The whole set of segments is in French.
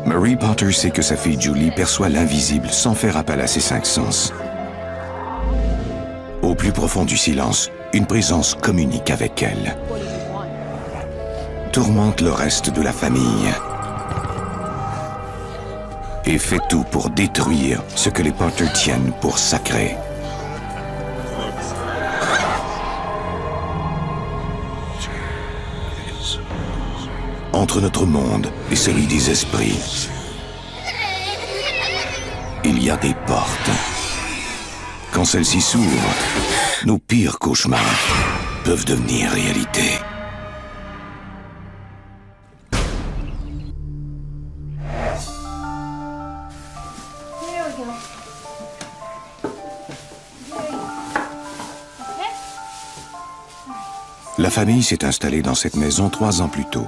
Marie Potter sait que sa fille Julie perçoit l'invisible sans faire appel à ses cinq sens. Au plus profond du silence, une présence communique avec elle. Tourmente le reste de la famille. Et fait tout pour détruire ce que les Potter tiennent pour sacré. Entre notre monde et celui des esprits, il y a des portes. Quand celles-ci s'ouvrent, nos pires cauchemars peuvent devenir réalité. La famille s'est installée dans cette maison 3 ans plus tôt.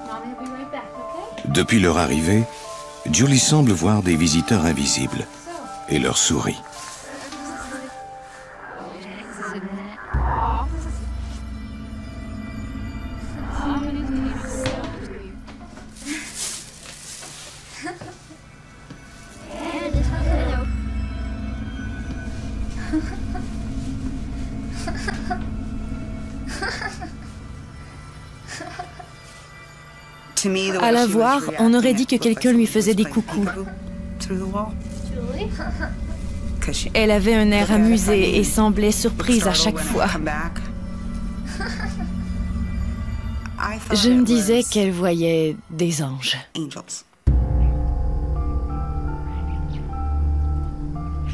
Depuis leur arrivée, Julie semble voir des visiteurs invisibles et leur sourit. À la voir, on aurait dit que quelqu'un lui faisait des coucous. Elle avait un air amusé et semblait surprise à chaque fois. Je me disais qu'elle voyait des anges.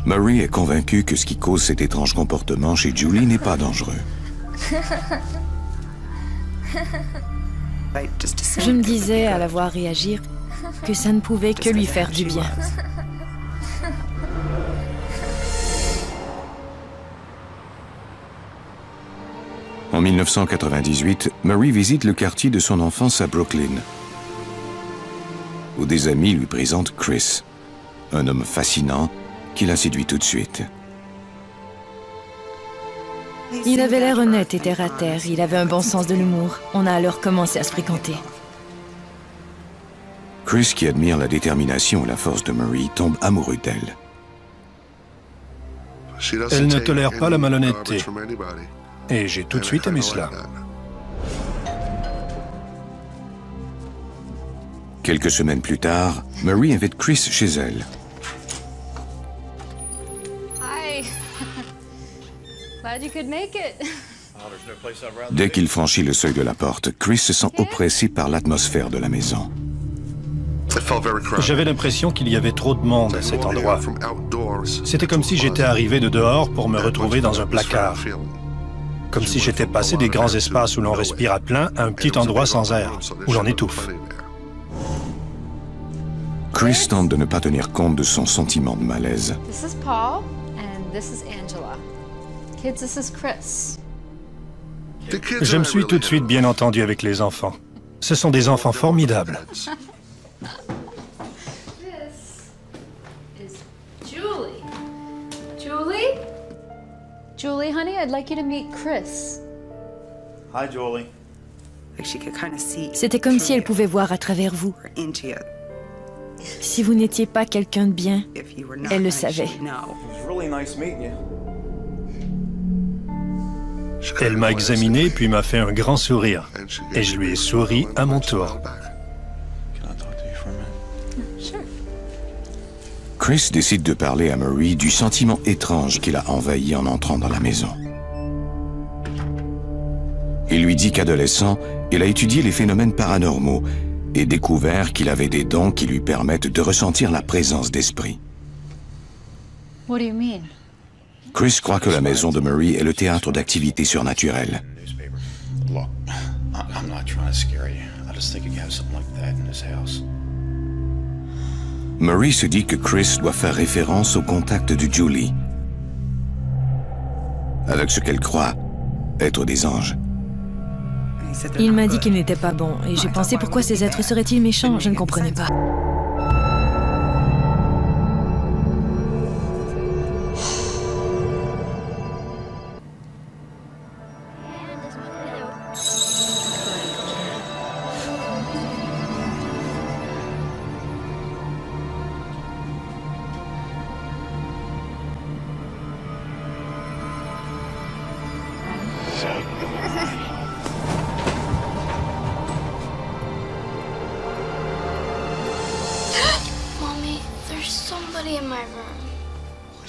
Marie est convaincue que ce qui cause cet étrange comportement chez Julie n'est pas dangereux. Je me disais, à la voir réagir, que ça ne pouvait que lui faire du bien. En 1998, Marie visite le quartier de son enfance à Brooklyn, où des amis lui présentent Chris, un homme fascinant qui la séduit tout de suite. Il avait l'air honnête et terre à terre. Il avait un bon sens de l'humour. On a alors commencé à se fréquenter. Chris, qui admire la détermination et la force de Marie, tombe amoureux d'elle. Elle ne tolère pas la malhonnêteté. Et j'ai tout de suite aimé cela. Quelques semaines plus tard, Marie invite Chris chez elle. Dès qu'il franchit le seuil de la porte, Chris se sent oppressé par l'atmosphère de la maison. J'avais l'impression qu'il y avait trop de monde à cet endroit. C'était comme si j'étais arrivé de dehors pour me retrouver dans un placard. Comme si j'étais passé des grands espaces où l'on respire à plein à un petit endroit sans air, où l'on étouffe. Chris tente de ne pas tenir compte de son sentiment de malaise. This is Paul and this is Angela. Kids, this is Chris. Je me suis tout de suite bien entendu avec les enfants. Ce sont des enfants formidables. This is Julie. Julie? Julie, honey, I'd like you to meet Chris. Hi, Julie. C'était comme si elle pouvait voir à travers vous. Si vous n'étiez pas quelqu'un de bien, elle le savait. It was really nice meeting you. Elle m'a examiné puis m'a fait un grand sourire. Et je lui ai souri à mon tour. Can I talk to you for a minute? Sure. Chris décide de parler à Marie du sentiment étrange qui l'a envahi en entrant dans la maison. Il lui dit qu'adolescent, il a étudié les phénomènes paranormaux et découvert qu'il avait des dons qui lui permettent de ressentir la présence d'esprit. What do you mean? Chris croit que la maison de Marie est le théâtre d'activités surnaturelles. Look, I'm not trying to scare you. I just think you have something like that in this house. Marie se dit que Chris doit faire référence au contact de Julie, avec ce qu'elle croit être des anges. Il m'a dit qu'il n'était pas bon, et j'ai pensé pourquoi ces êtres seraient-ils méchants, je ne comprenais pas.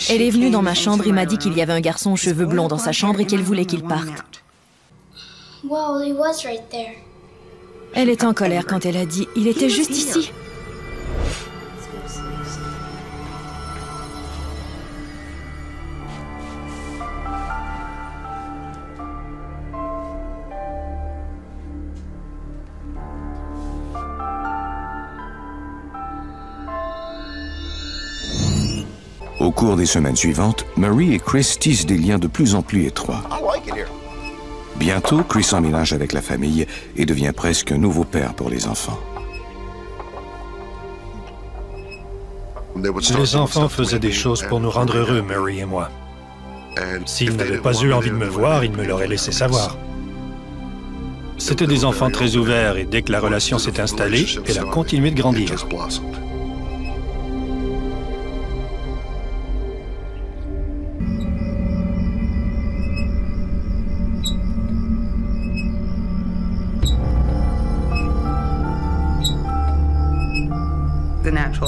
Elle est venue dans ma chambre et m'a dit qu'il y avait un garçon aux cheveux blonds dans sa chambre et qu'elle voulait qu'il parte. Elle était en colère quand elle a dit « Il était juste ici ». Au cours des semaines suivantes, Marie et Chris tissent des liens de plus en plus étroits. Bientôt, Chris emménage avec la famille et devient presque un nouveau père pour les enfants. Les enfants faisaient des choses pour nous rendre heureux, Mary et moi. S'ils n'avaient pas eu envie de me voir, ils me l'auraient laissé savoir. C'étaient des enfants très ouverts et dès que la relation s'est installée, elle a continué de grandir.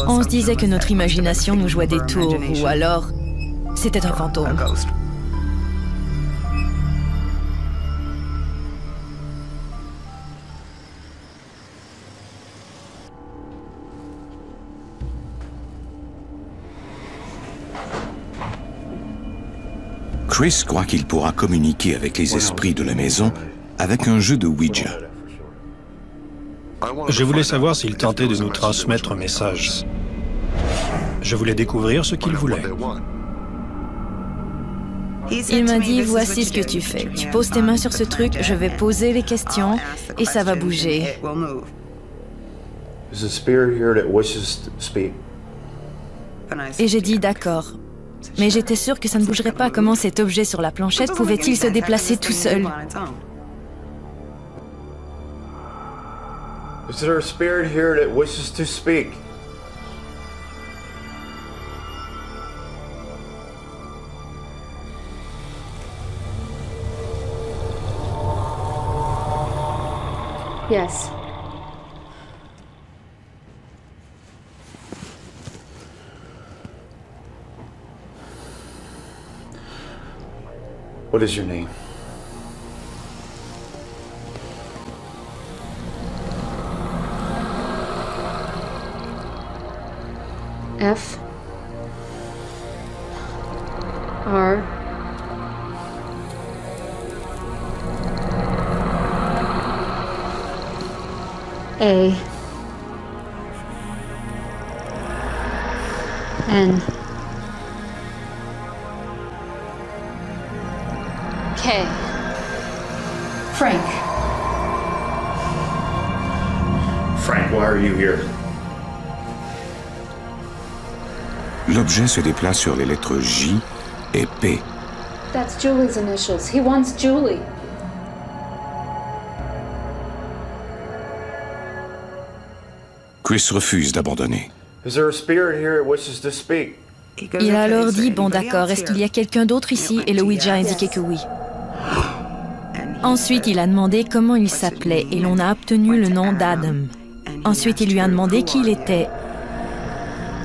On se disait que notre imagination nous jouait des tours, ou alors, c'était un fantôme. Chris croit qu'il pourra communiquer avec les esprits de la maison avec un jeu de Ouija. Je voulais savoir s'il tentait de nous transmettre un message. Je voulais découvrir ce qu'il voulait. Il m'a dit, voici ce que tu fais. Tu poses tes mains sur ce truc, je vais poser les questions et ça va bouger. Et j'ai dit, d'accord. Mais j'étais sûre que ça ne bougerait pas. Comment cet objet sur la planchette pouvait-il se déplacer tout seul? Is there a spirit here that wishes to speak? Yes. What is your name? F R A N K. Frank. Frank, why are you here? L'objet se déplace sur les lettres J et P. That's Julie's initials. He wants Julie. Chris refuse d'abandonner. Is there a spirit here that wishes to speak? Il a alors dit, bon d'accord, est-ce qu'il y a quelqu'un d'autre ici? Et le Ouija a indiqué que oui. Ensuite, il a demandé comment il s'appelait et l'on a obtenu le nom d'Adam. Ensuite, il lui a demandé qui il était.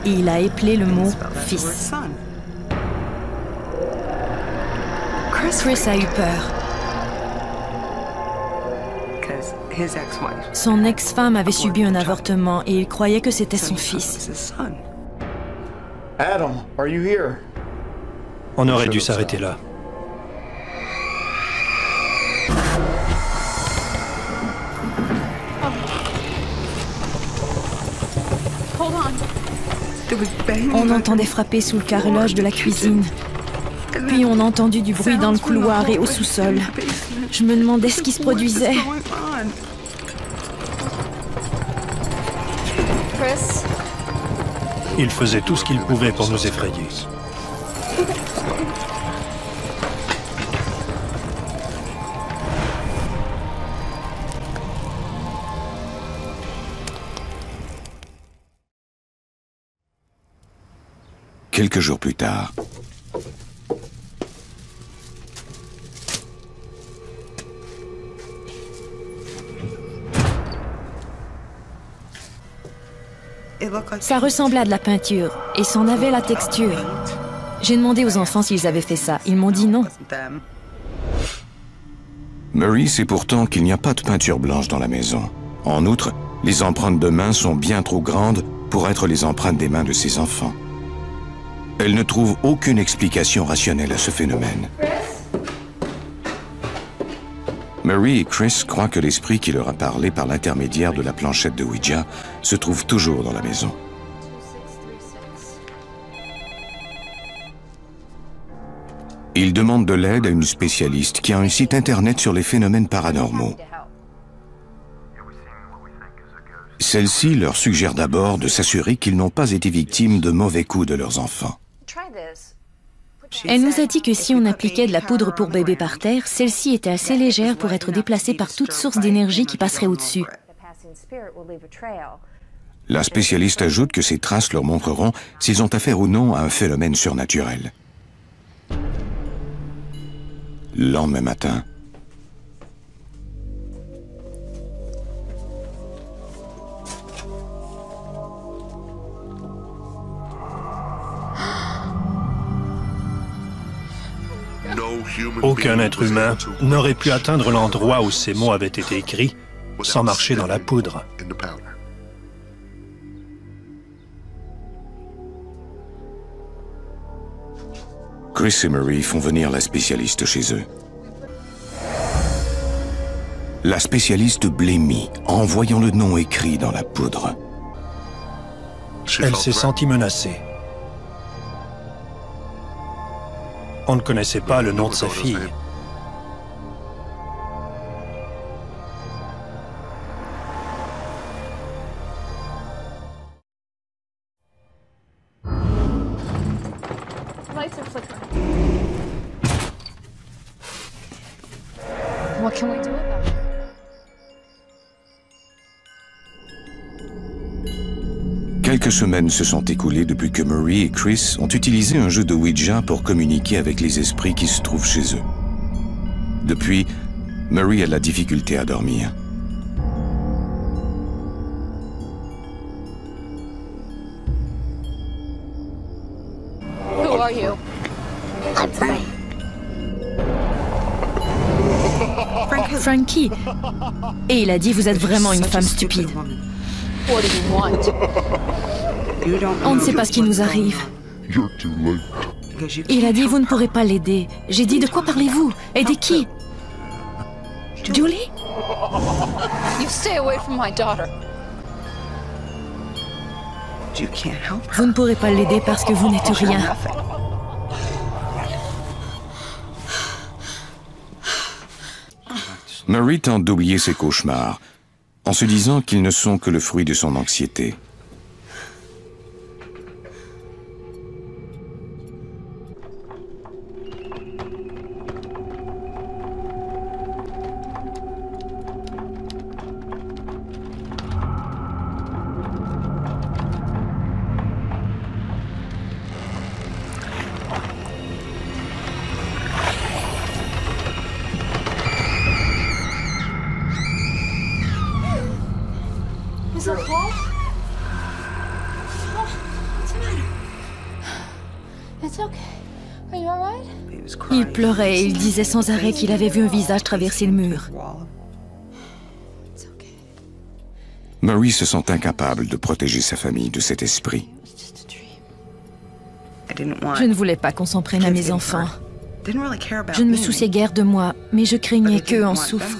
Et il a éplé le mot « fils ». Chris a eu peur. Son ex-femme avait subi un avortement et il croyait que c'était son fils. Adam, are you here? On aurait dû s'arrêter là. On entendait frapper sous le carrelage de la cuisine. Puis on a entendu du bruit dans le couloir et au sous-sol. Je me demandais ce qui se produisait. Chris? Il faisait tout ce qu'il pouvait pour nous effrayer. Quelques jours plus tard, Ça ressemblait à de la peinture et s'en avait la texture. J'ai demandé aux enfants s'ils avaient fait ça. Ils m'ont dit non. Murray sait pourtant qu'il n'y a pas de peinture blanche dans la maison. En outre, les empreintes de mains sont bien trop grandes pour être les empreintes des mains de ses enfants. Elle ne trouve aucune explication rationnelle à ce phénomène. Murray et Chris croient que l'esprit qui leur a parlé par l'intermédiaire de la planchette de Ouija se trouve toujours dans la maison. Ils demandent de l'aide à une spécialiste qui a un site internet sur les phénomènes paranormaux. Celle-ci leur suggère d'abord de s'assurer qu'ils n'ont pas été victimes de mauvais coups de leurs enfants. Elle nous a dit que si on appliquait de la poudre pour bébé par terre, celle-ci était assez légère pour être déplacée par toute source d'énergie qui passerait au-dessus. La spécialiste ajoute que ces traces leur montreront s'ils ont affaire ou non à un phénomène surnaturel. Le lendemain matin, aucun être humain n'aurait pu atteindre l'endroit où ces mots avaient été écrits sans marcher dans la poudre. Chris et Murray font venir la spécialiste chez eux. La spécialiste blêmit en voyant le nom écrit dans la poudre. Elle s'est sentie menacée. On ne connaissait pas le nom de sa fille. Lights are flickering. What can we do about it? Quelques semaines se sont écoulées depuis que Murray et Chris ont utilisé un jeu de Ouija pour communiquer avec les esprits qui se trouvent chez eux. Depuis, Murray a de la difficulté à dormir. Who are you? I'm Frank. Frankie. Et il a dit, vous êtes vraiment une femme stupide. What do you want? On ne sait pas ce qui nous arrive. Il a dit, vous ne pourrez pas l'aider. J'ai dit, de quoi parlez-vous? Aider qui? Julie? You stay away from my daughter. Vous ne pourrez pas l'aider parce que vous n'êtes rien. Murray tente d'oublier ses cauchemars, en se disant qu'ils ne sont que le fruit de son anxiété. Is it Paul? Oh, what's the matter? It's okay. Are you alright? Il pleurait et il disait sans arrêt qu'il avait vu un visage traverser le mur. It's okay. Murray se sent incapable de protéger sa famille de cet esprit. It's just a dream. Je ne voulais pas qu'on s'en prenne à mes enfants. Je ne me souciais guère de moi, mais je craignais qu'eux en souffrent.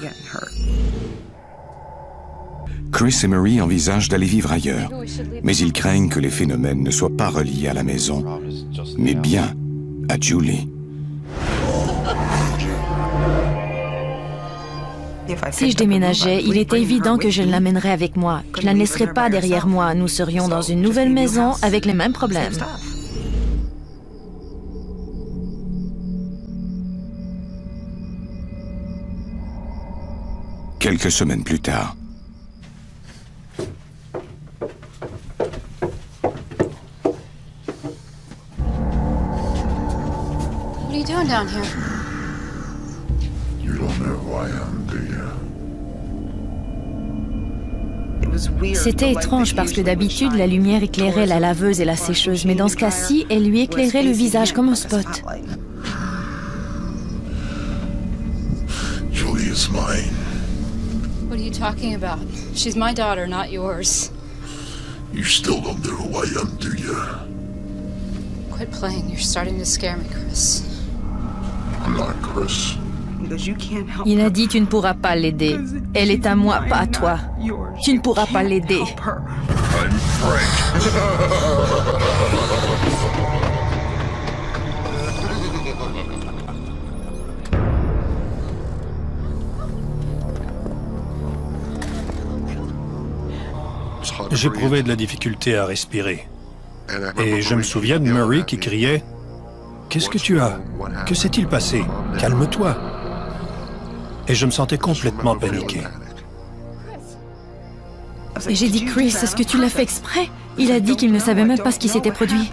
Chris et Murray envisagent d'aller vivre ailleurs, mais ils craignent que les phénomènes ne soient pas reliés à la maison, mais bien à Julie. Si je déménageais, il était évident que je l'amènerais avec moi. Je la laisserais pas derrière moi. Nous serions dans une nouvelle maison avec les mêmes problèmes. Quelques semaines plus tard, What are you doing down here? You don't know who I am, do C'était étrange parce que d'habitude, la lumière éclairait la laveuse et la sécheuse, mais dans ce cas-ci, elle lui éclairait le visage comme un spot. Julie is mine. What are you talking about? She's my daughter, not yours. You still don't know who I am, do you? Quit playing. You're starting to scare me, Chris. I'm not Chris. Il a dit « Tu ne pourras pas l'aider. Elle est à moi, pas à toi. Tu ne pourras pas l'aider. » I'm Frank. J'éprouvais de la difficulté à respirer. Et je me souviens de Murray qui criait « Qu'est-ce que tu as? Que s'est-il passé? Calme-toi !» Et je me sentais complètement paniqué. Et j'ai dit « Chris, est-ce que tu l'as fait exprès ?» Il a dit qu'il ne savait même pas ce qui s'était produit.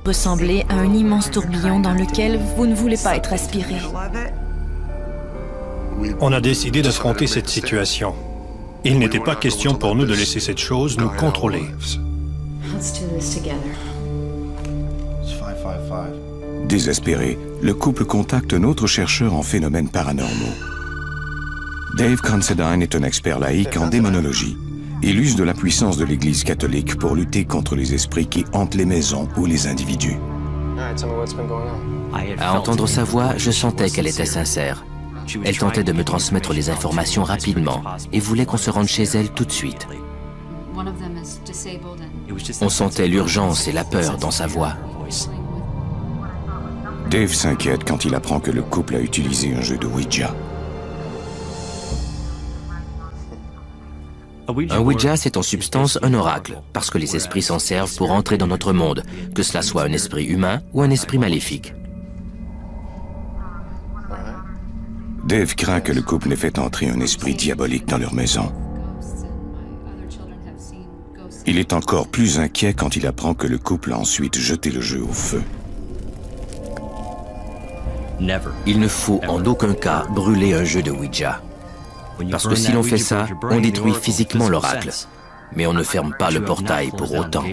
Ressemblait à un immense tourbillon dans lequel vous ne voulez pas être aspiré. On a décidé d'affronter cette situation. Il n'était pas question pour nous de laisser cette chose nous contrôler. Let's do this together. Désespéré, le couple contacte un autre chercheur en phénomènes paranormaux. Dave Considine est un expert laïque en démonologie. Il use de la puissance de l'Église catholique pour lutter contre les esprits qui hantent les maisons ou les individus. À entendre sa voix, je sentais qu'elle était sincère. Elle tentait de me transmettre les informations rapidement et voulait qu'on se rende chez elle tout de suite. On sentait l'urgence et la peur dans sa voix. Dave s'inquiète quand il apprend que le couple a utilisé un jeu de Ouija. Un Ouija, c'est en substance un oracle, parce que les esprits s'en servent pour entrer dans notre monde, que cela soit un esprit humain ou un esprit maléfique. Dave craint que le couple n'ait fait entrer un esprit diabolique dans leur maison. Il est encore plus inquiet quand il apprend que le couple a ensuite jeté le jeu au feu. Il ne faut en aucun cas brûler un jeu de Ouija. Parce que si l'on fait ça, on détruit physiquement l'oracle. Mais on ne ferme pas le portail pour autant.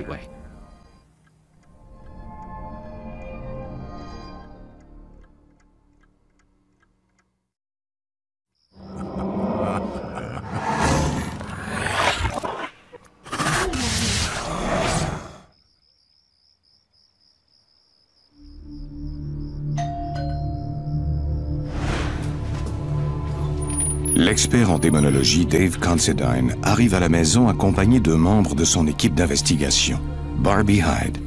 L'expert en démonologie Dave Considine arrive à la maison accompagné de membres de son équipe d'investigation, Barbie Hyde.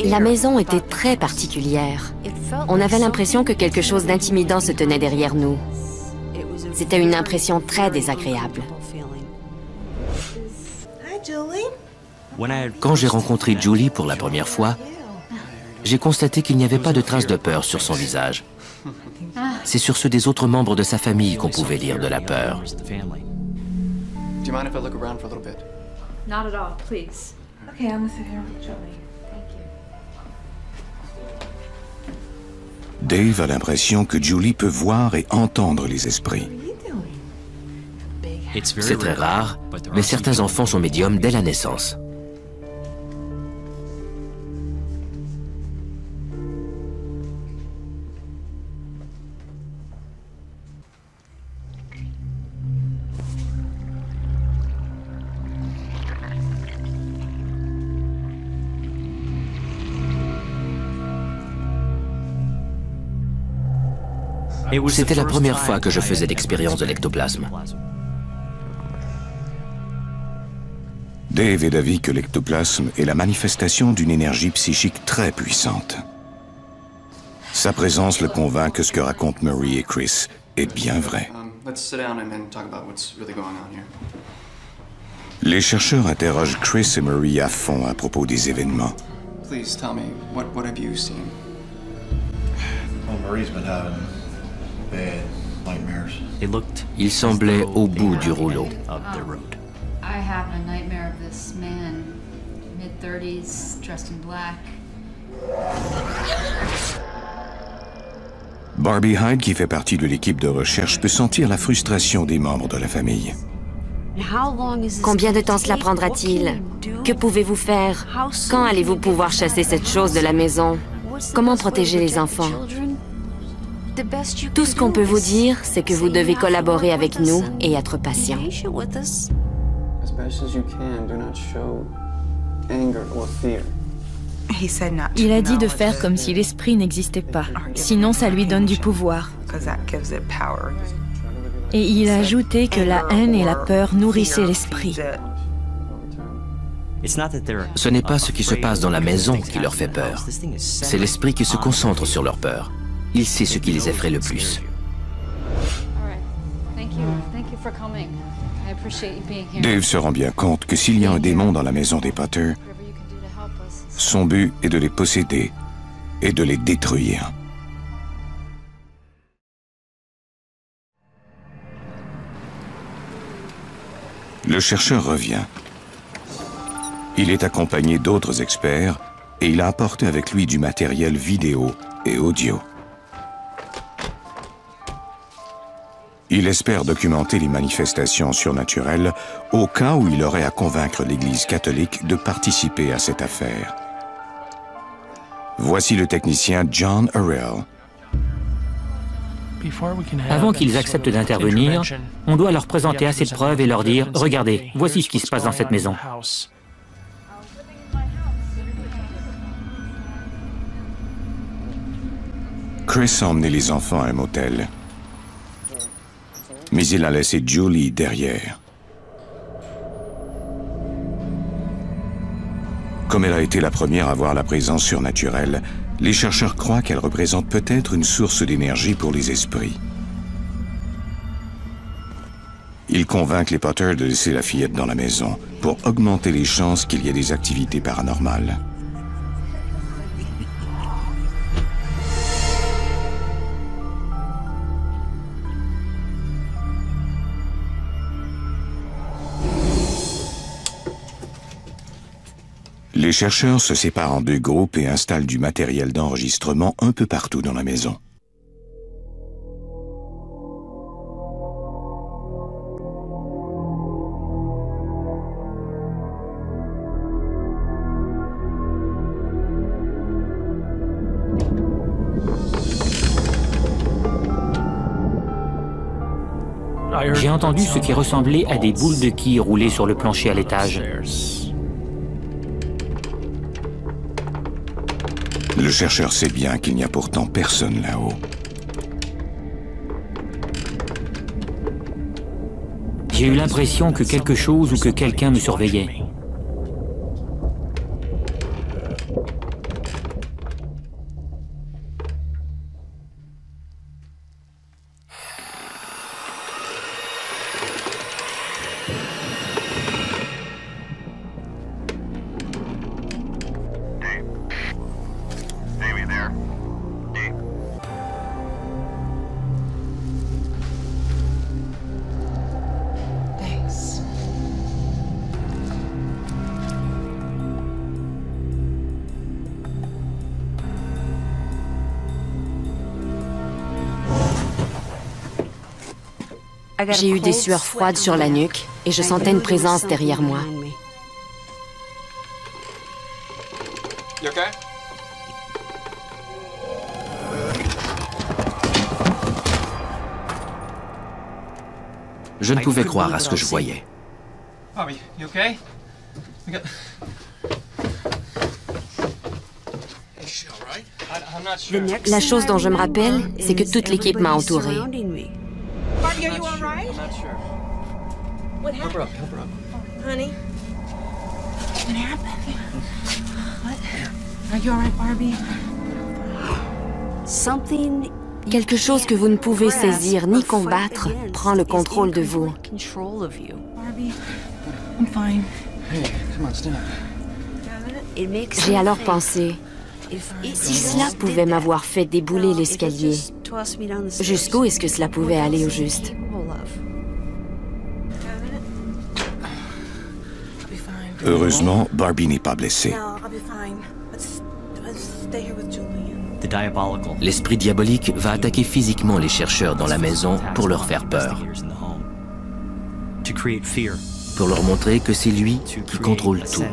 La maison était très particulière. On avait l'impression que quelque chose d'intimidant se tenait derrière nous. C'était une impression très désagréable. Quand j'ai rencontré Julie pour la première fois, j'ai constaté qu'il n'y avait pas de traces de peur sur son visage. C'est sur ceux des autres membres de sa famille qu'on pouvait lire de la peur. Not at all, please. Okay, I'm gonna sit here with Julie. Thank you. Dave a l'impression que Julie peut voir et entendre les esprits. C'est très rare, mais certains enfants sont médiums dès la naissance. C'était la première fois que je faisais l'expérience de l'ectoplasme. Dave est d'avis que l'ectoplasme est la manifestation d'une énergie psychique très puissante. Sa présence le convainc que ce que racontent Murray et Chris est bien vrai. Les chercheurs interrogent Chris et Murray à fond à propos des événements. Please tell me, what have you seen? Well, Marie's been having Il semblait au bout du rouleau. I have a nightmare of this man, mid-30s, dressed in black. Barbie Hyde, qui fait partie de l'équipe de recherche, peut sentir la frustration des membres de la famille. Combien de temps cela prendra-t-il? Que pouvez-vous faire? Quand allez-vous pouvoir chasser cette chose de la maison? Comment protéger les enfants? Tout ce qu'on peut vous dire, c'est que vous devez collaborer avec nous et être patient. Il a dit de faire comme si l'esprit n'existait pas, sinon ça lui donne du pouvoir. Et il a ajouté que la haine et la peur nourrissaient l'esprit. Ce n'est pas ce qui se passe dans la maison qui leur fait peur. C'est l'esprit qui se concentre sur leur peur. Il sait ce qui les effraie le plus. Dave se rend bien compte que s'il y a un démon dans la maison des Potter, son but est de les posséder et de les détruire. Le chercheur revient. Il est accompagné d'autres experts et il a apporté avec lui du matériel vidéo et audio. Il espère documenter les manifestations surnaturelles au cas où il aurait à convaincre l'Église catholique de participer à cette affaire. Voici le technicien John Harrell. Avant qu'ils acceptent d'intervenir, on doit leur présenter assez de preuves et leur dire « Regardez, voici ce qui se passe dans cette maison ». Chris a emmené les enfants à un motel. Mais il a laissé Julie derrière. Comme elle a été la première à voir la présence surnaturelle, les chercheurs croient qu'elle représente peut-être une source d'énergie pour les esprits. Ils convainquent les Potter de laisser la fillette dans la maison pour augmenter les chances qu'il y ait des activités paranormales. Les chercheurs se séparent en deux groupes et installent du matériel d'enregistrement un peu partout dans la maison. J'ai entendu ce qui ressemblait à des boules de quilles roulées sur le plancher à l'étage. Le chercheur sait bien qu'il n'y a pourtant personne là-haut. J'ai eu l'impression que quelque chose ou que quelqu'un me surveillait. J'ai eu des sueurs froides sur la nuque et je sentais une présence derrière moi. Je ne pouvais croire à ce que je voyais. La chose dont je me rappelle, c'est que toute l'équipe m'a entourée. Barbie, are you all right? I'm not sure. What happened? Help her up. Honey? What happened? What? Are you all right, Barbie? Quelque chose que vous ne pouvez saisir ni combattre prend le contrôle de vous. Barbie, I'm fine. Hey, come on, stand up. J'ai alors pensé, Si cela pouvait m'avoir fait débouler l'escalier, jusqu'où est-ce que cela pouvait aller au juste? Heureusement, Barbie n'est pas blessée. L'esprit diabolique va attaquer physiquement les chercheurs dans la maison pour leur faire peur. Pour leur montrer que c'est lui qui contrôle tout.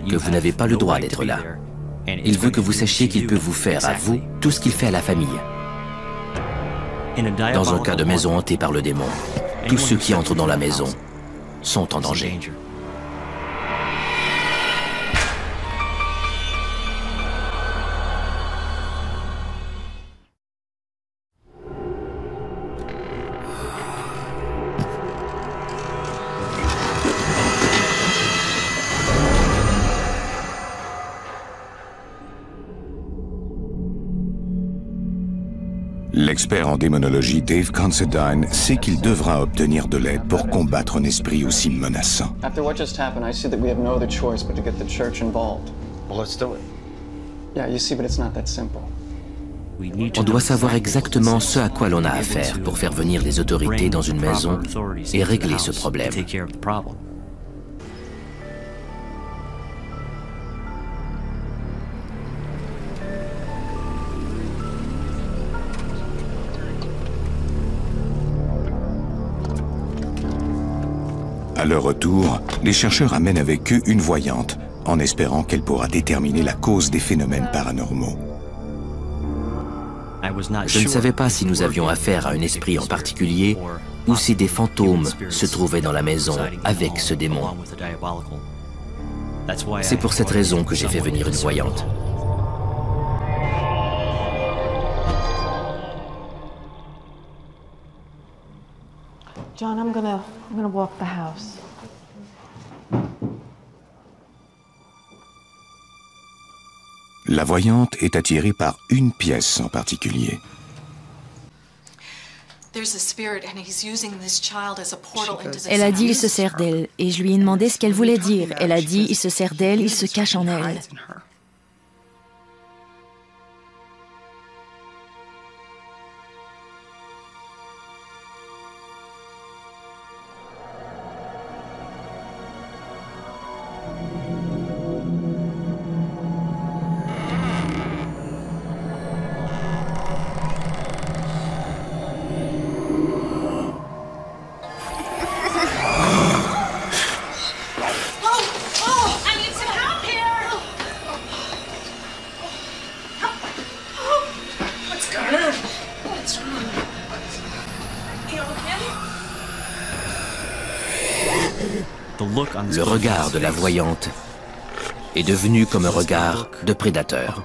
Que vous n'avez pas le droit d'être là. Il veut que vous sachiez qu'il peut vous faire à vous tout ce qu'il fait à la famille. Dans un cas de maison hantée par le démon, tous ceux qui entrent dans la maison sont en danger. L'expert en démonologie Dave Considine sait qu'il devra obtenir de l'aide pour combattre un esprit aussi menaçant. After what just happened, I see that we have no other choice but to get the church involved. Well, let's do it. Yeah, you see, but it's not that simple. On doit savoir exactement ce à quoi l'on a affaire pour faire venir les autorités dans une maison et régler ce problème. À leur retour, les chercheurs amènent avec eux une voyante, en espérant qu'elle pourra déterminer la cause des phénomènes paranormaux. Je ne savais pas si nous avions affaire à un esprit en particulier ou si des fantômes se trouvaient dans la maison avec ce démon. C'est pour cette raison que j'ai fait venir une voyante. John, I'm gonna walk the house. La voyante est attirée par une pièce en particulier. Elle a dit il se sert d'elle et je lui ai demandé ce qu'elle voulait dire. Elle a dit il se sert d'elle, il se cache en elle. Le regard de la voyante est devenu comme un regard de prédateur.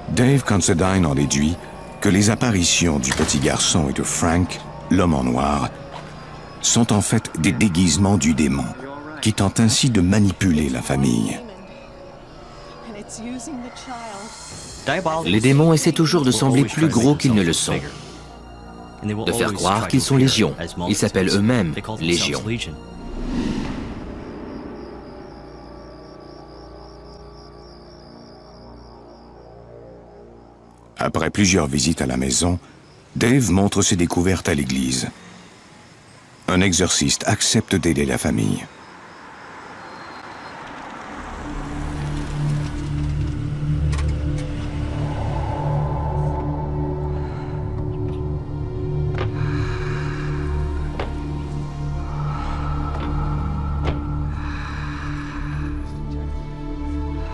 Dave Considine en déduit que les apparitions du petit garçon et de Frank, l'homme en noir, sont en fait des déguisements du démon, qui tente ainsi de manipuler la famille. Les démons essaient toujours de sembler plus gros qu'ils ne le sont, de faire croire qu'ils sont légion. Ils s'appellent eux-mêmes Légion. Après plusieurs visites à la maison, Dave montre ses découvertes à l'église. Un exorciste accepte d'aider la famille.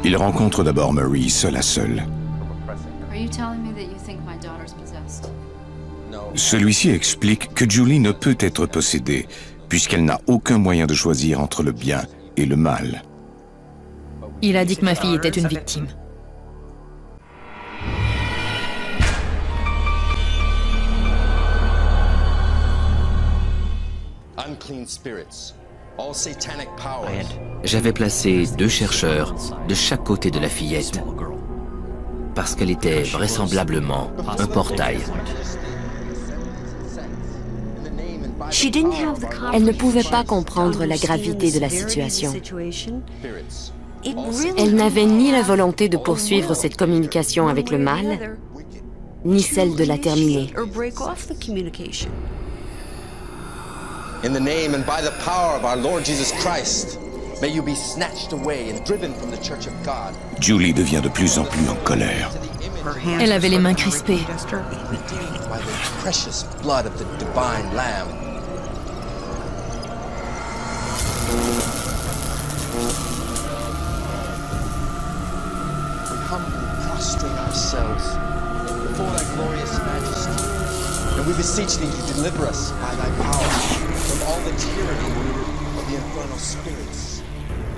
Il rencontre d'abord Marie seule à seule. Celui-ci explique que Julie ne peut être possédée, puisqu'elle n'a aucun moyen de choisir entre le bien et le mal. Il a dit que ma fille était une victime. J'avais placé 2 chercheurs de chaque côté de la fillette. parce qu'elle était vraisemblablement un portail. Elle ne pouvait pas comprendre la gravité de la situation. Elle n'avait ni la volonté de poursuivre cette communication avec le mal, ni celle de la terminer. In the name and by the power of our Lord Jesus Christ, may you be snatched away and driven from the church of God. Julie devient de plus en plus en colère. Elle avait les mains crispées. By the precious blood of the divine Lamb. We humbly prostrate ourselves before thy glorious majesty, and we beseech thee to deliver us by thy power from all the tyranny of the infernal spirits.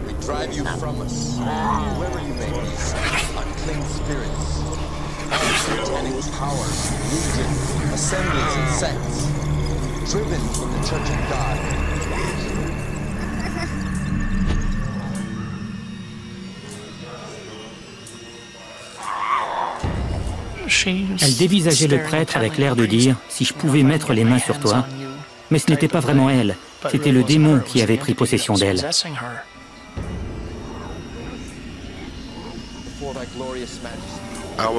We drive you from us, whoever you may be, unclean spirits, all satanic powers, legions, assemblies, and sects, driven from the Church of God. Elle dévisageait le prêtre avec l'air de dire « Si je pouvais mettre les mains sur toi », mais ce n'était pas vraiment elle, c'était le démon qui avait pris possession d'elle.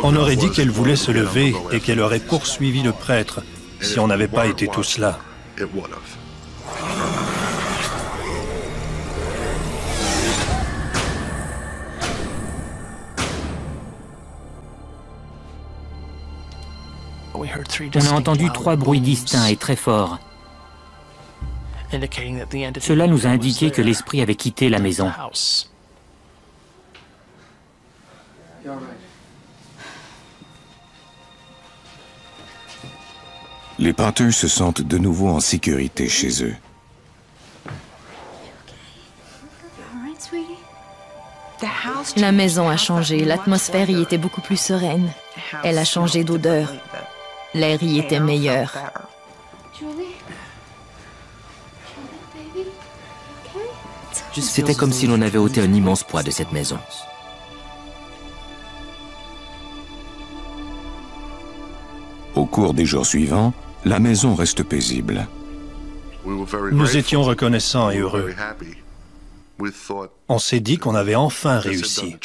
On aurait dit qu'elle voulait se lever et qu'elle aurait poursuivi le prêtre si on n'avait pas été tous là. On a entendu 3 bruits distincts et très forts. Cela nous a indiqué que l'esprit avait quitté la maison. Les Panthers se sentent de nouveau en sécurité chez eux. La maison a changé, l'atmosphère y était beaucoup plus sereine. Elle a changé d'odeur. L'air y était meilleur. C'était comme si l'on avait ôté un immense poids de cette maison. Au cours des jours suivants, la maison reste paisible. Nous étions reconnaissants et heureux. On s'est dit qu'on avait enfin réussi.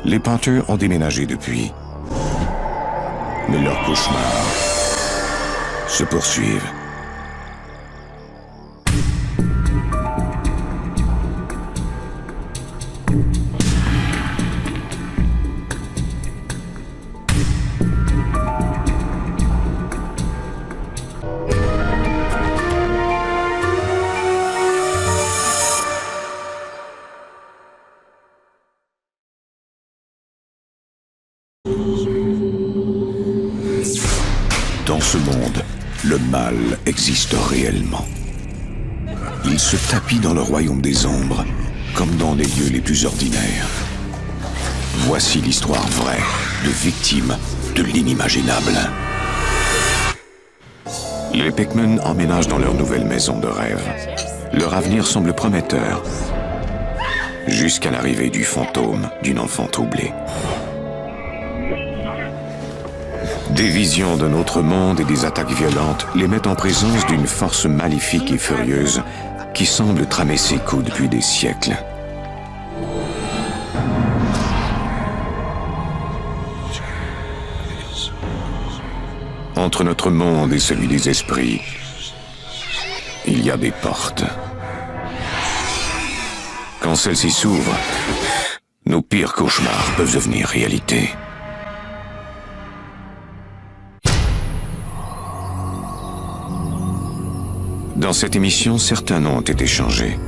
Les Panthers ont déménagé depuis. Mais leurs cauchemars se poursuivent. Dans ce monde, le mal existe réellement. Il se tapit dans le royaume des ombres, comme dans les lieux les plus ordinaires. Voici l'histoire vraie de victimes de l'inimaginable. Les Pickman emménagent dans leur nouvelle maison de rêve. Leur avenir semble prometteur, jusqu'à l'arrivée du fantôme d'une enfant troublée. Des visions d'un autre monde et des attaques violentes les mettent en présence d'une force maléfique et furieuse qui semble tramer ses coups depuis des siècles. Entre notre monde et celui des esprits, il y a des portes. Quand celles-ci s'ouvrent, nos pires cauchemars peuvent devenir réalité. Dans cette émission, certains noms ont été changés.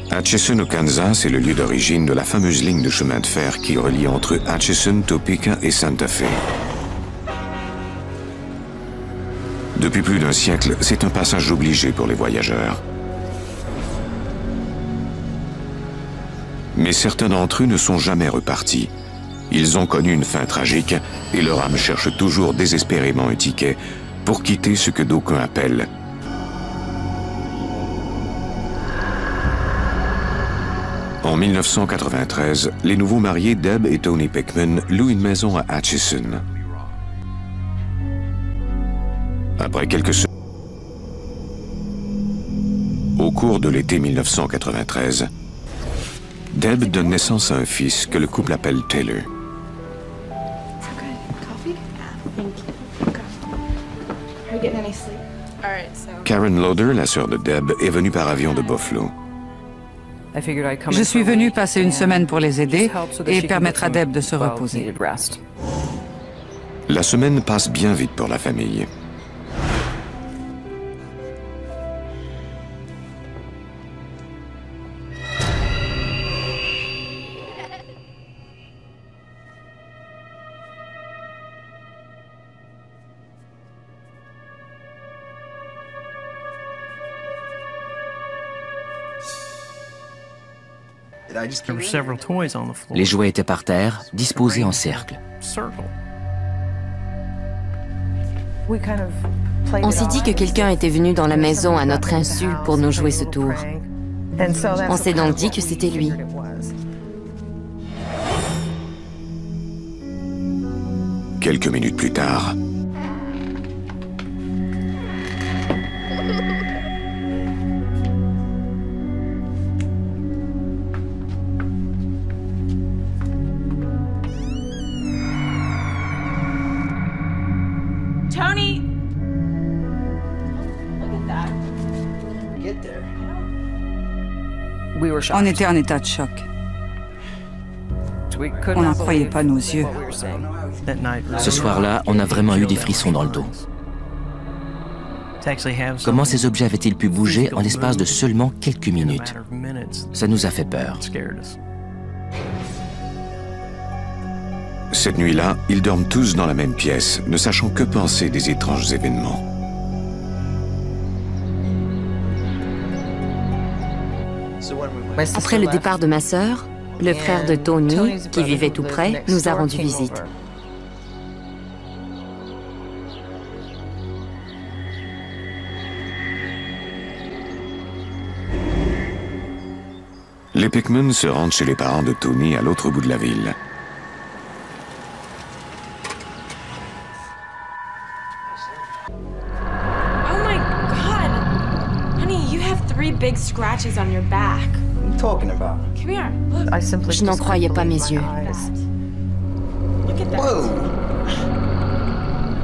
Atchison au Kansas est le lieu d'origine de la fameuse ligne de chemin de fer qui relie entre Atchison, Topeka et Santa Fe. Depuis plus d'un siècle, c'est un passage obligé pour les voyageurs. Mais certains d'entre eux ne sont jamais repartis. Ils ont connu une fin tragique et leur âme cherche toujours désespérément un ticket pour quitter ce que d'aucuns appellent En 1993, les nouveaux mariés Deb et Tony Pickman louent une maison à Atchison. Après quelques semaines, au cours de l'été 1993, Deb donne naissance à un fils que le couple appelle Taylor. Karen Loader, la sœur de Deb, est venue par avion de Buffalo. Je suis venue passer une semaine pour les aider et permettre à Deb de se reposer. La semaine passe bien vite pour la famille. Les jouets étaient par terre, disposés en cercle. On s'est dit que quelqu'un était venu dans la maison à notre insu pour nous jouer ce tour. On s'est donc dit que c'était lui. Quelques minutes plus tard, Tony! Look at that. Get there. On était en état de choc. On n'en croyait pas nos yeux. Ce soir-là, on a vraiment eu des frissons dans le dos. Comment ces objets avaient-ils pu bouger en l'espace de seulement quelques minutes? Ça nous a fait peur. cette nuit-là, ils dorment tous dans la même pièce, ne sachant que penser des étranges événements. Après le départ de ma sœur, le frère de Tony, qui vivait tout près, nous a rendu visite. Les Pickman se rendent chez les parents de Tony à l'autre bout de la ville. Oh my God! Honey, you have 3 big scratches on your back. What are you talking about? Come here, look. Je n'en croyais pas mes yeux. Look at that. Whoa!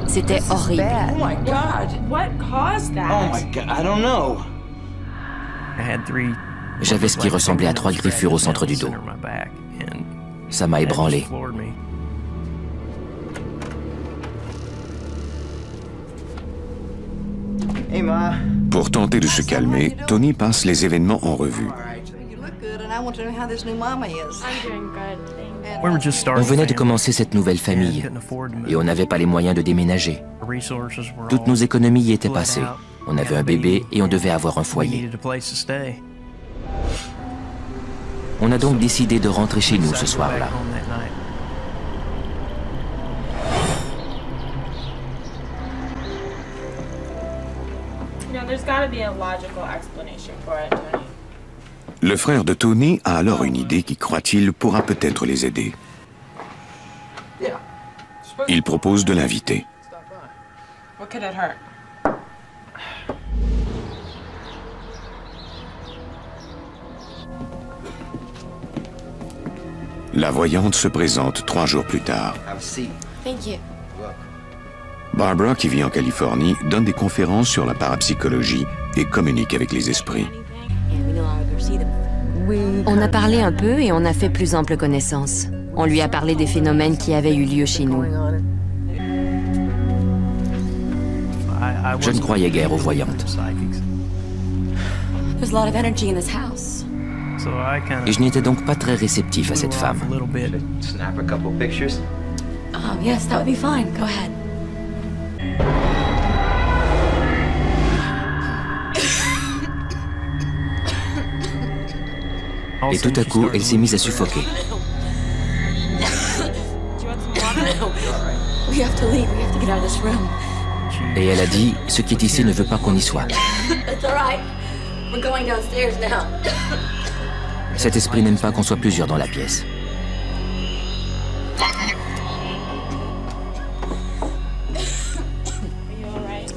C'était horrible. Oh my God! What caused that? Oh my God, I don't know. J'avais ce qui ressemblait à 3 griffures au centre du dos. Ça m'a ébranlé. Hey, Ma. Pour tenter de se calmer, Tony passe les événements en revue. On venait de commencer cette nouvelle famille et on n'avait pas les moyens de déménager. Toutes nos économies y étaient passées. On avait un bébé et on devait avoir un foyer. On a donc décidé de rentrer chez nous ce soir-là. Le frère de Tony a alors une idée qui, croit-il, pourra peut-être les aider. Il propose de l'inviter. What could it hurt? La voyante se présente 3 jours plus tard. Thank you. Barbara, qui vit en Californie, donne des conférences sur la parapsychologie et communique avec les esprits. On a parlé un peu et on a fait plus ample connaissance. On lui a parlé des phénomènes qui avaient eu lieu chez nous. Je ne croyais guère aux voyantes. Et je n'étais donc pas très réceptif à cette femme. Snap a couple pictures. Yes, that would be fine. Go ahead. Et tout à coup, elle s'est mise à suffoquer. Et elle a dit, ce qui est ici ne veut pas qu'on y soit. Cet esprit n'aime pas qu'on soit plusieurs dans la pièce.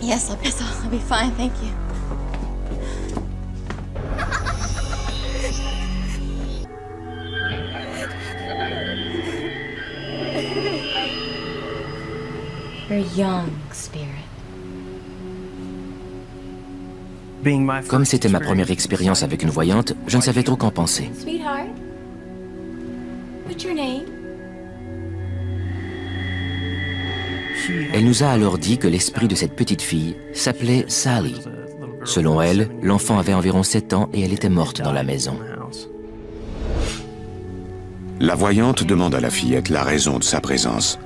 Yes, I'll be fine, thank you. You're young, Spirit. Comme c'était ma première expérience avec une voyante, je ne savais trop qu'en penser. Sweetheart, what's your name? Elle nous a alors dit que l'esprit de cette petite fille s'appelait Sally. Selon elle, l'enfant avait environ 7 ans et elle était morte dans la maison. La voyante demande à la fillette la raison de sa présence.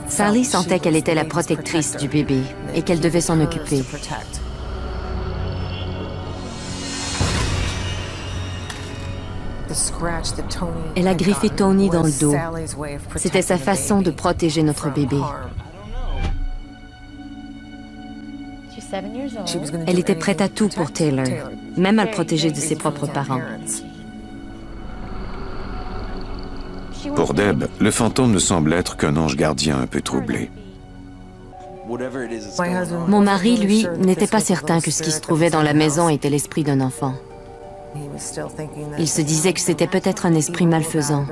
Sally sentait qu'elle était la protectrice du bébé et qu'elle devait s'en occuper. Elle a griffé Tony dans le dos. C'était sa façon de protéger notre bébé. Elle était prête à tout pour Taylor, même à le protéger de ses propres parents. Pour Deb, le fantôme ne semble être qu'un ange gardien un peu troublé. Mon mari, lui, n'était pas certain que ce qui se trouvait dans la maison était l'esprit d'un enfant. Il se disait que c'était peut-être un esprit malfaisant.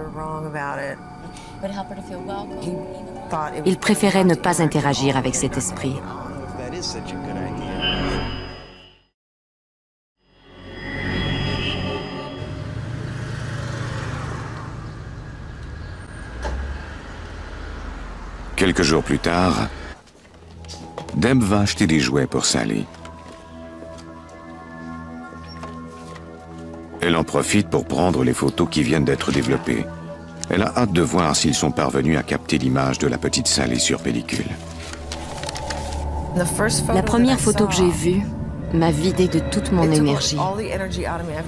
Il préférait ne pas interagir avec cet esprit. Quelques jours plus tard, Deb va acheter des jouets pour Sally. Elle en profite pour prendre les photos qui viennent d'être développées. Elle a hâte de voir s'ils sont parvenus à capter l'image de la petite Sally sur pellicule. La première photo que j'ai vue m'a vidé de toute mon énergie.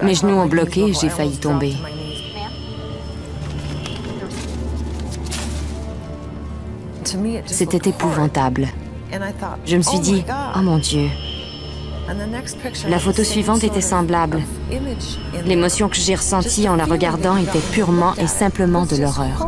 Mes genoux ont bloqué et j'ai failli tomber. C'était épouvantable. Je me suis dit, oh mon Dieu. La photo suivante était semblable. L'émotion que j'ai ressentie en la regardant était purement et simplement de l'horreur.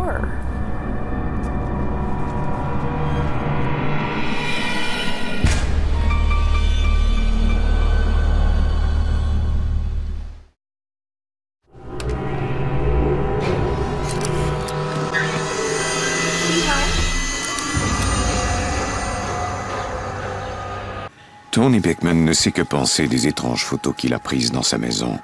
Tony Pickman ne sait que penser des étranges photos qu'il a prises dans sa maison.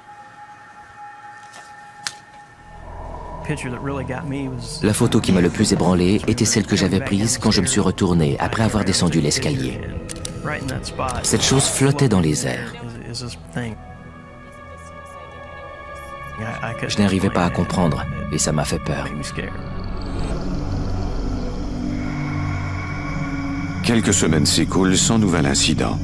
La photo qui m'a le plus ébranlé était celle que j'avais prise quand je me suis retourné après avoir descendu l'escalier. Cette chose flottait dans les airs. Je n'arrivais pas à comprendre et ça m'a fait peur. Quelques semaines s'écoulent sans nouvel incident.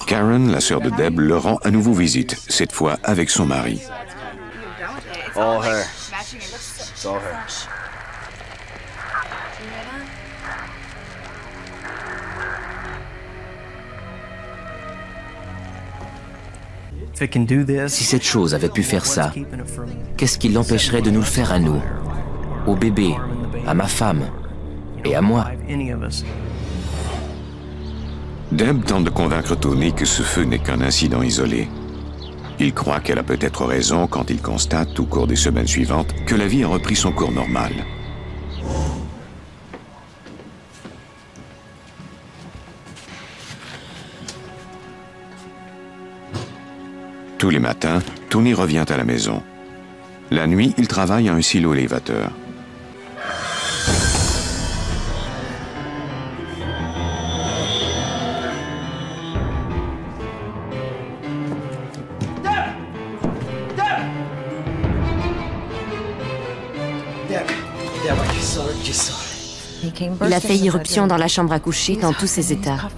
Karen, la sœur de Deb, leur rend à nouveau visite, cette fois avec son mari. All her. It's all her. Si cette chose avait pu faire ça, qu'est-ce qui l'empêcherait de nous le faire à nous, au bébé, à ma femme et à moi? Deb tente de convaincre Tony que ce feu n'est qu'un incident isolé. Il croit qu'elle a peut-être raison quand il constate, au cours des semaines suivantes, que la vie a repris son cours normal. Tous les matins, Tony revient à la maison. La nuit, il travaille à un silo élévateur. Il a fait irruption dans la chambre à coucher dans tous ses états.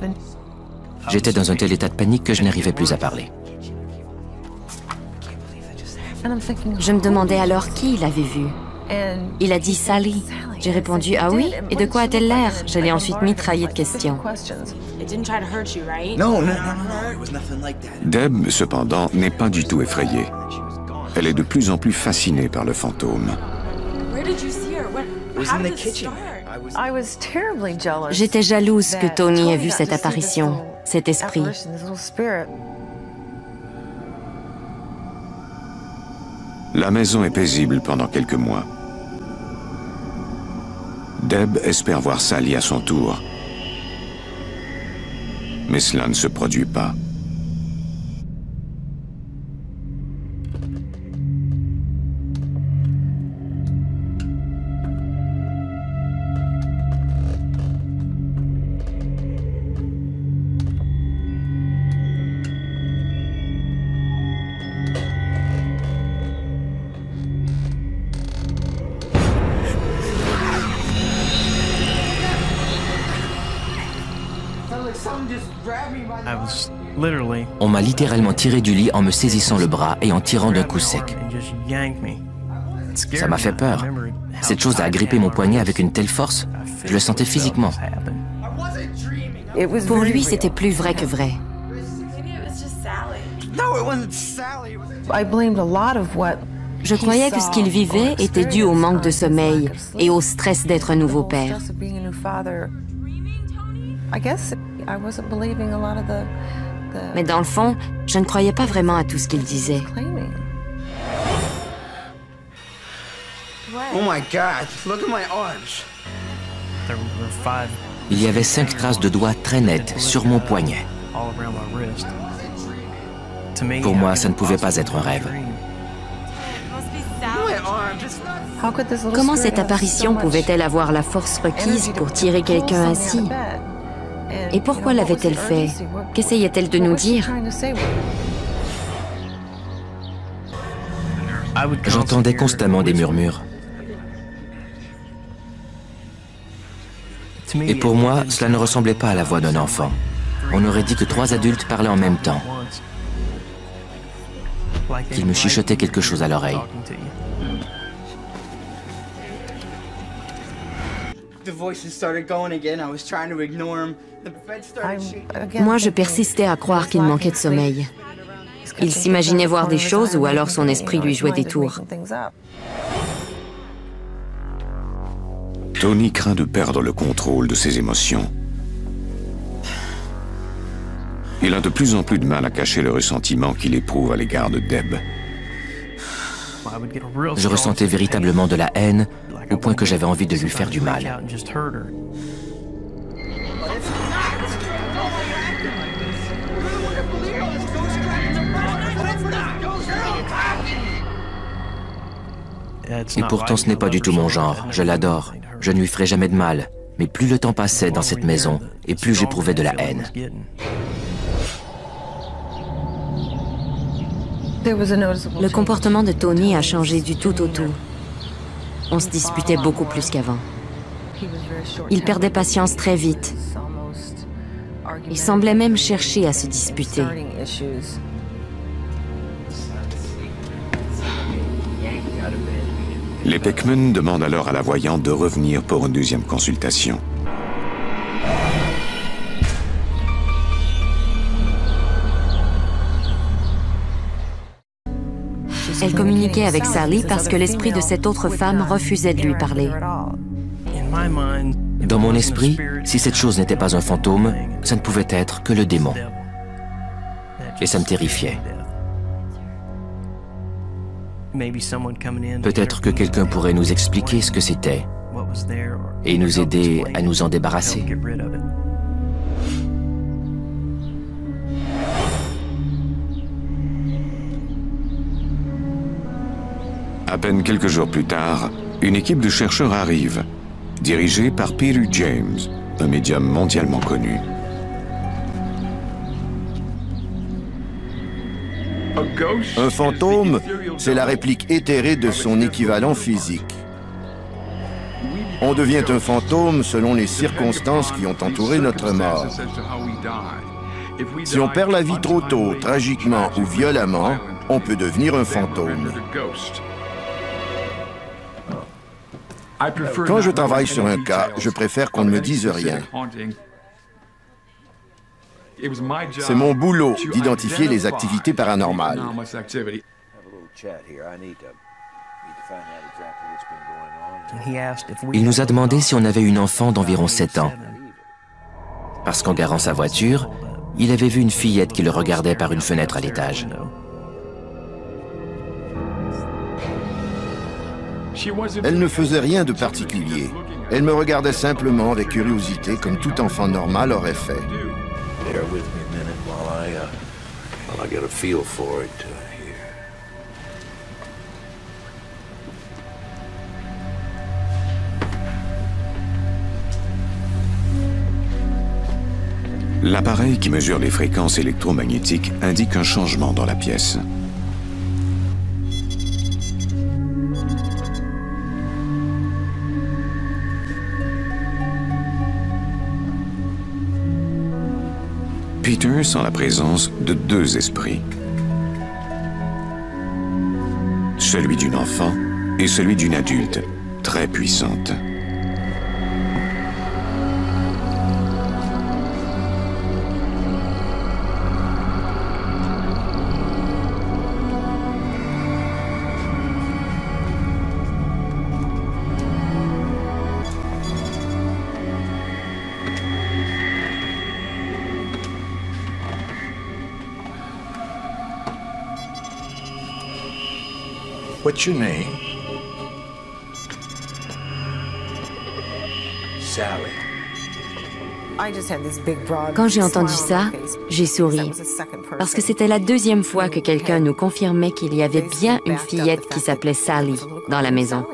J'étais dans un tel état de panique que je n'arrivais plus à parler. Je me demandais alors qui il avait vu. Il a dit Sally. J'ai répondu ah oui, et de quoi a-t-elle l'air? Je l'ai ensuite mitraillé de questions. Deb, cependant, n'est pas du tout effrayée. Elle est de plus en plus fascinée par le fantôme. J'étais jalouse que Tony ait vu cette apparition, cet esprit. La maison est paisible pendant quelques mois. Deb espère voir Sally à son tour. Mais cela ne se produit pas. On m'a littéralement tiré du lit en me saisissant le bras et en tirant d'un coup sec. Ça m'a fait peur. Cette chose a agrippé mon poignet avec une telle force, je le sentais physiquement. Pour lui, c'était plus vrai que vrai. Je croyais que ce qu'il vivait était dû au manque de sommeil et au stress d'être un nouveau père. Mais dans le fond, je ne croyais pas vraiment à tout ce qu'il disait. Oh my God, look at my arms. Il y avait 5 traces de doigts très nettes sur mon poignet. Pour moi, ça ne pouvait pas être un rêve. Comment cette apparition pouvait-elle avoir la force requise pour tirer quelqu'un ainsi? Et pourquoi l'avait-elle fait? Qu'essayait-elle de nous dire? J'entendais constamment des murmures. Et pour moi, cela ne ressemblait pas à la voix d'un enfant. On aurait dit que 3 adultes parlaient en même temps. Qu'ils me chuchotaient quelque chose à l'oreille. Moi, je persistais à croire qu'il manquait de sommeil. Il s'imaginait voir des choses ou alors son esprit lui jouait des tours. Tony craint de perdre le contrôle de ses émotions. Il a de plus en plus de mal à cacher le ressentiment qu'il éprouve à l'égard de Deb. Je ressentais véritablement de la haine, au point que j'avais envie de lui faire du mal. Et pourtant, ce n'est pas du tout mon genre. Je l'adore. Je ne lui ferai jamais de mal. Mais plus le temps passait dans cette maison, et plus j'éprouvais de la haine. Le comportement de Tony a changé du tout au tout. On se disputait beaucoup plus qu'avant. Il perdait patience très vite. Il semblait même chercher à se disputer. Les Peckman demandent alors à la voyante de revenir pour une deuxième consultation. Elle communiquait avec Sally parce que l'esprit de cette autre femme refusait de lui parler. Dans mon esprit, si cette chose n'était pas un fantôme, ça ne pouvait être que le démon. Et ça me terrifiait. Peut-être que quelqu'un pourrait nous expliquer ce que c'était et nous aider à nous en débarrasser. À peine quelques jours plus tard, une équipe de chercheurs arrive, dirigée par Peter James, un médium mondialement connu. Un fantôme, c'est la réplique éthérée de son équivalent physique. On devient un fantôme selon les circonstances qui ont entouré notre mort. Si on perd la vie trop tôt, tragiquement ou violemment, on peut devenir un fantôme. Quand je travaille sur un cas, je préfère qu'on ne me dise rien. C'est mon boulot d'identifier les activités paranormales. Il nous a demandé si on avait une enfant d'environ 7 ans. Parce qu'en garant sa voiture, il avait vu une fillette qui le regardait par une fenêtre à l'étage. Elle ne faisait rien de particulier. Elle me regardait simplement avec curiosité, comme tout enfant normal aurait fait. L'appareil qui mesure les fréquences électromagnétiques indique un changement dans la pièce. Peter sent la présence de 2 esprits. Celui d'une enfant et celui d'une adulte, très puissante. What's your name? Sally. Quand j'ai entendu ça, j'ai souri, parce que c'était la 2e fois que quelqu'un nous confirmait qu'il y avait bien une fillette qui s'appelait Sally dans la maison.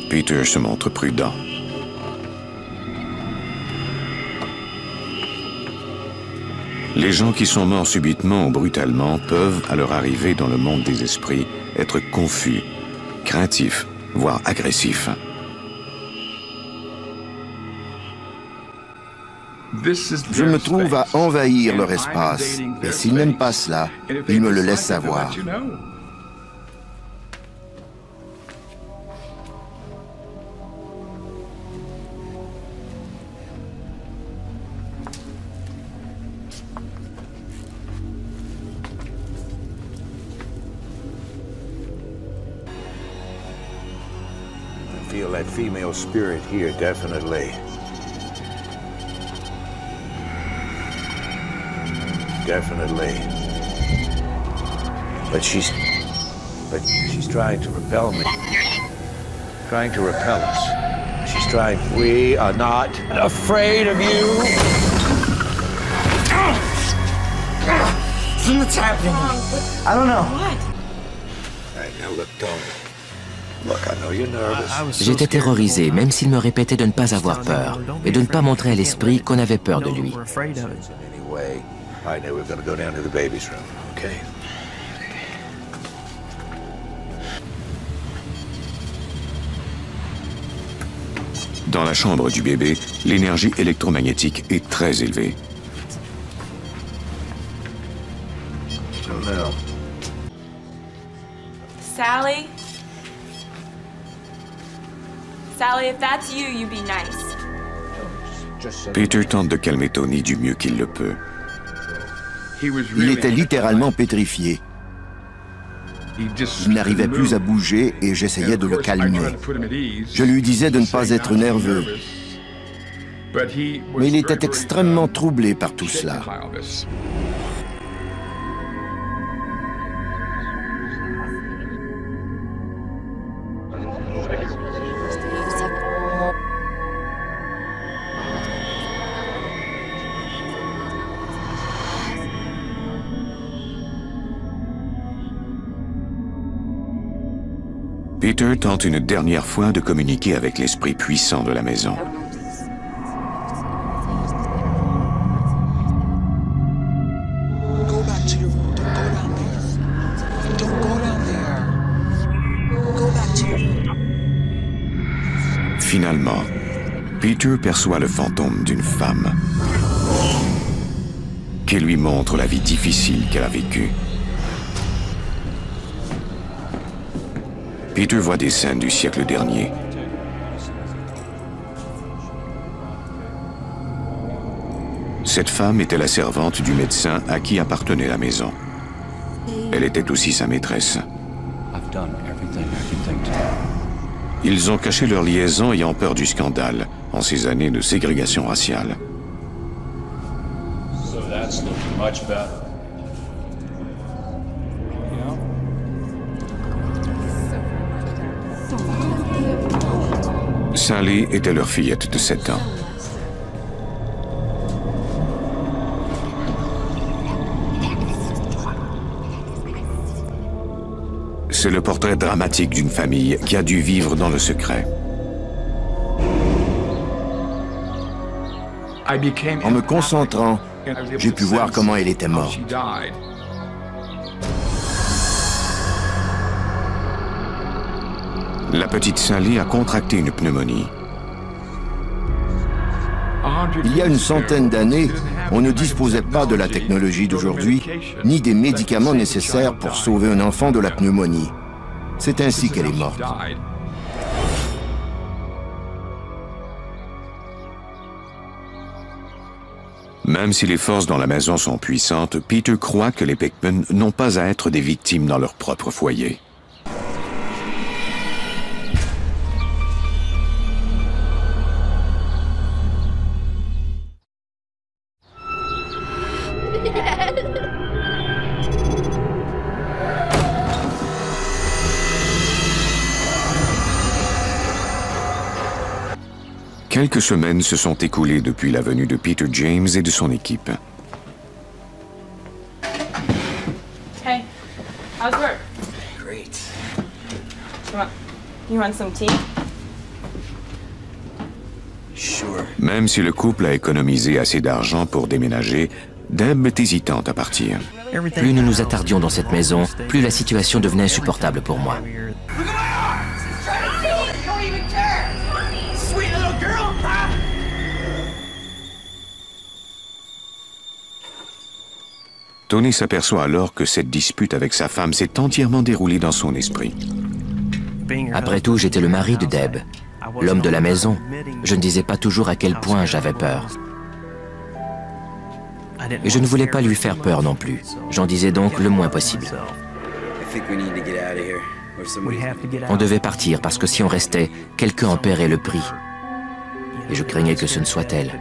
Peter se montre prudent. Les gens qui sont morts subitement ou brutalement peuvent, à leur arrivée dans le monde des esprits, être confus, craintifs, voire agressifs. Je me trouve à envahir leur espace, et s'ils n'aiment pas cela, ils me le laissent savoir. Feel that female spirit here, definitely. Definitely. But she's trying to repel me. Trying to repel us. She's trying. We are not afraid of you. What's happening? I don't know. What? All right, now look, don't. J'étais terrorisé, même s'il me répétait de ne pas avoir peur et de ne pas montrer à l'esprit qu'on avait peur de lui. Dans la chambre du bébé, l'énergie électromagnétique est très élevée. Sally? Sally, if that's you, you be nice. Peter tente de calmer Tony du mieux qu'il le peut. Il était littéralement pétrifié. Il n'arrivait plus à bouger et j'essayais de le calmer. Je lui disais de ne pas être nerveux. Mais il était extrêmement troublé par tout cela. Peter tente une dernière fois de communiquer avec l'esprit puissant de la maison. Finalement, Peter perçoit le fantôme d'une femme qui lui montre la vie difficile qu'elle a vécue. Peter voit des scènes du siècle dernier. Cette femme était la servante du médecin à qui appartenait la maison. Elle était aussi sa maîtresse. Ils ont caché leur liaison ayant peur du scandale en ces années de ségrégation raciale. Sally était leur fillette de 7 ans. C'est le portrait dramatique d'une famille qui a dû vivre dans le secret. En me concentrant, j'ai pu voir comment elle était morte. La petite Sally a contracté une pneumonie. Il y a une centaine d'années, on ne disposait pas de la technologie d'aujourd'hui, ni des médicaments nécessaires pour sauver un enfant de la pneumonie. C'est ainsi qu'elle est morte. Même si les forces dans la maison sont puissantes, Peter croit que les Pickman n'ont pas à être des victimes dans leur propre foyer. Quelques semaines se sont écoulées depuis la venue de Peter James et de son équipe. Hey, how's work? Great. You want some tea? Sure. Même si le couple a économisé assez d'argent pour déménager, Deb est hésitante à partir. Plus nous nous attardions dans cette maison, plus la situation devenait insupportable pour moi. Tony s'aperçoit alors que cette dispute avec sa femme s'est entièrement déroulée dans son esprit. Après tout, j'étais le mari de Deb, l'homme de la maison. Je ne disais pas toujours à quel point j'avais peur. Et je ne voulais pas lui faire peur non plus. J'en disais donc le moins possible. On devait partir parce que si on restait, quelqu'un en paierait le prix. Et je craignais que ce ne soit elle.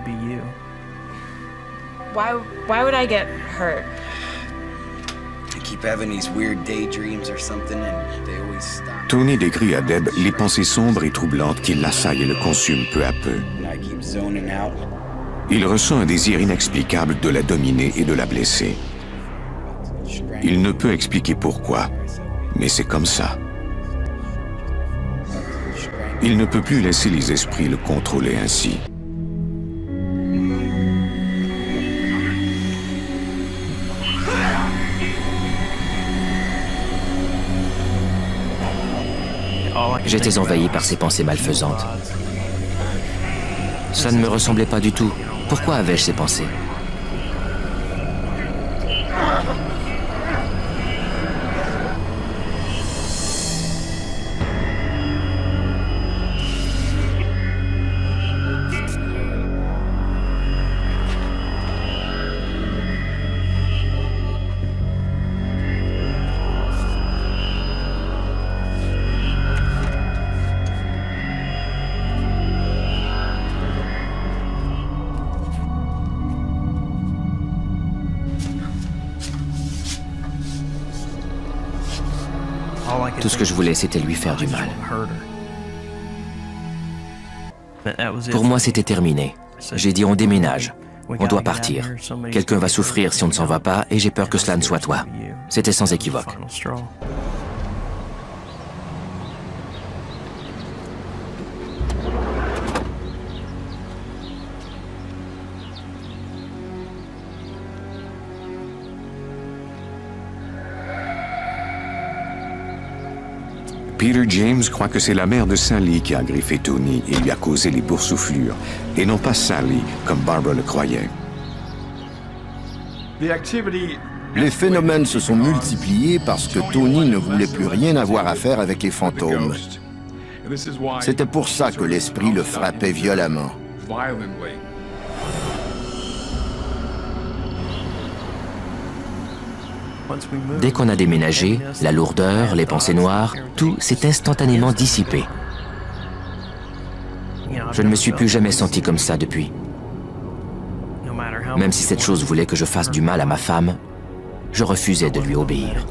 Why would I get hurt? Tony décrit à Deb les pensées sombres et troublantes qui l'assaillent et le consument peu à peu. Il ressent un désir inexplicable de la dominer et de la blesser. Il ne peut expliquer pourquoi, mais c'est comme ça. Il ne peut plus laisser les esprits le contrôler ainsi. J'étais envahi par ces pensées malfaisantes. Ça ne me ressemblait pas du tout. Pourquoi avais-je ces pensées? Tout ce que je voulais, c'était lui faire du mal. Pour moi, c'était terminé. J'ai dit, on déménage. On doit partir. Quelqu'un va souffrir si on ne s'en va pas, et j'ai peur que cela ne soit toi. C'était sans équivoque. Peter James croit que c'est la mère de Sally qui a griffé Tony et lui a causé les boursouflures, et non pas Sally, comme Barbara le croyait. Les phénomènes se sont multipliés parce que Tony ne voulait plus rien avoir à faire avec les fantômes. C'était pour ça que l'esprit le frappait violemment. Dès qu'on a déménagé, la lourdeur, les pensées noires, tout s'est instantanément dissipé. Je ne me suis plus jamais senti comme ça depuis. Même si cette chose voulait que je fasse du mal à ma femme, je refusais de lui obéir.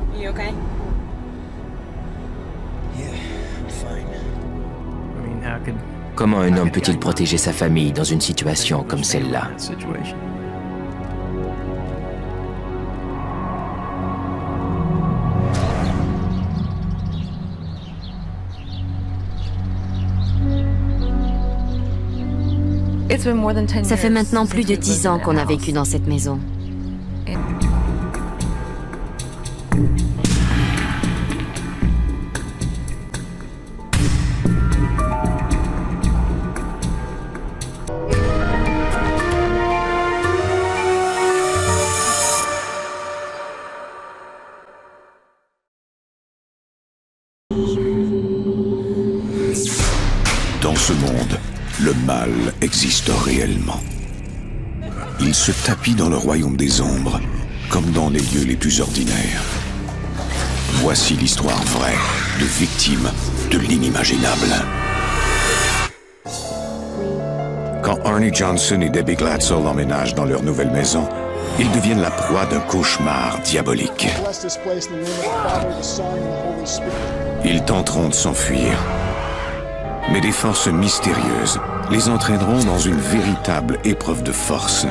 Comment un homme peut-il protéger sa famille dans une situation comme celle-là? Ça fait maintenant plus de 10 ans qu'on a vécu dans cette maison. Dans ce monde, le mal existe réellement. Il se tapit dans le royaume des ombres, comme dans les lieux les plus ordinaires. Voici l'histoire vraie de victimes de l'inimaginable. Quand Arnie Johnson et Debbie Glatzel emménagent dans leur nouvelle maison, ils deviennent la proie d'un cauchemar diabolique. Ils tenteront de s'enfuir, mais des forces mystérieuses les entraîneront dans une véritable épreuve de force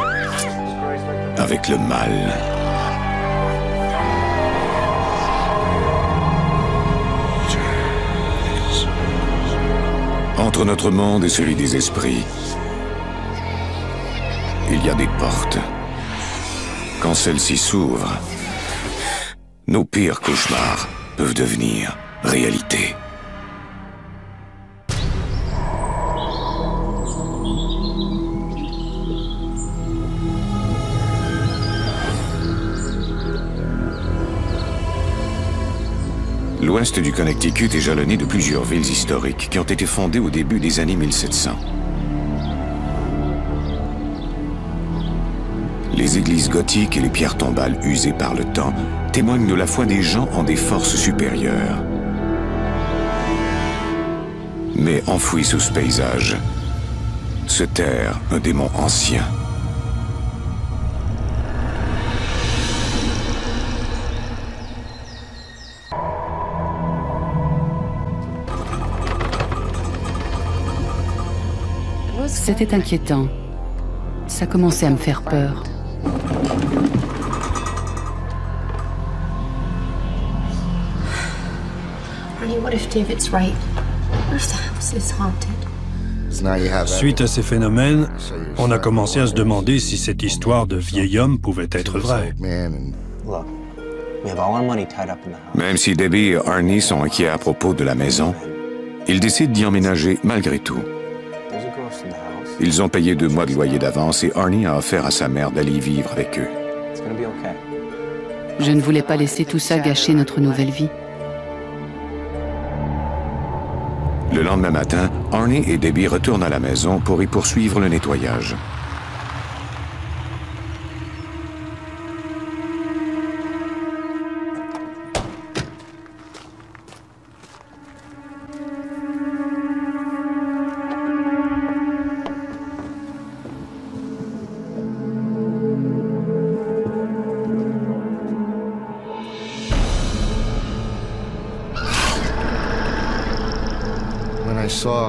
avec le mal. Entre notre monde et celui des esprits, il y a des portes. Quand celles-ci s'ouvrent, nos pires cauchemars peuvent devenir réalité. L'ouest du Connecticut est jalonné de plusieurs villes historiques qui ont été fondées au début des années 1700. Les églises gothiques et les pierres tombales usées par le temps témoignent de la foi des gens en des forces supérieures. Mais enfoui sous ce paysage, se terre un démon ancien. C'était inquiétant. Ça commençait à me faire peur. Suite à ces phénomènes, on a commencé à se demander si cette histoire de vieil homme pouvait être vraie. Même si Debbie et Arnie sont inquiets à propos de la maison, ils décident d'y emménager malgré tout. Ils ont payé 2 mois de loyer d'avance et Arnie a offert à sa mère d'aller y vivre avec eux. Je ne voulais pas laisser tout ça gâcher notre nouvelle vie. Le lendemain matin, Arnie et Debbie retournent à la maison pour y poursuivre le nettoyage.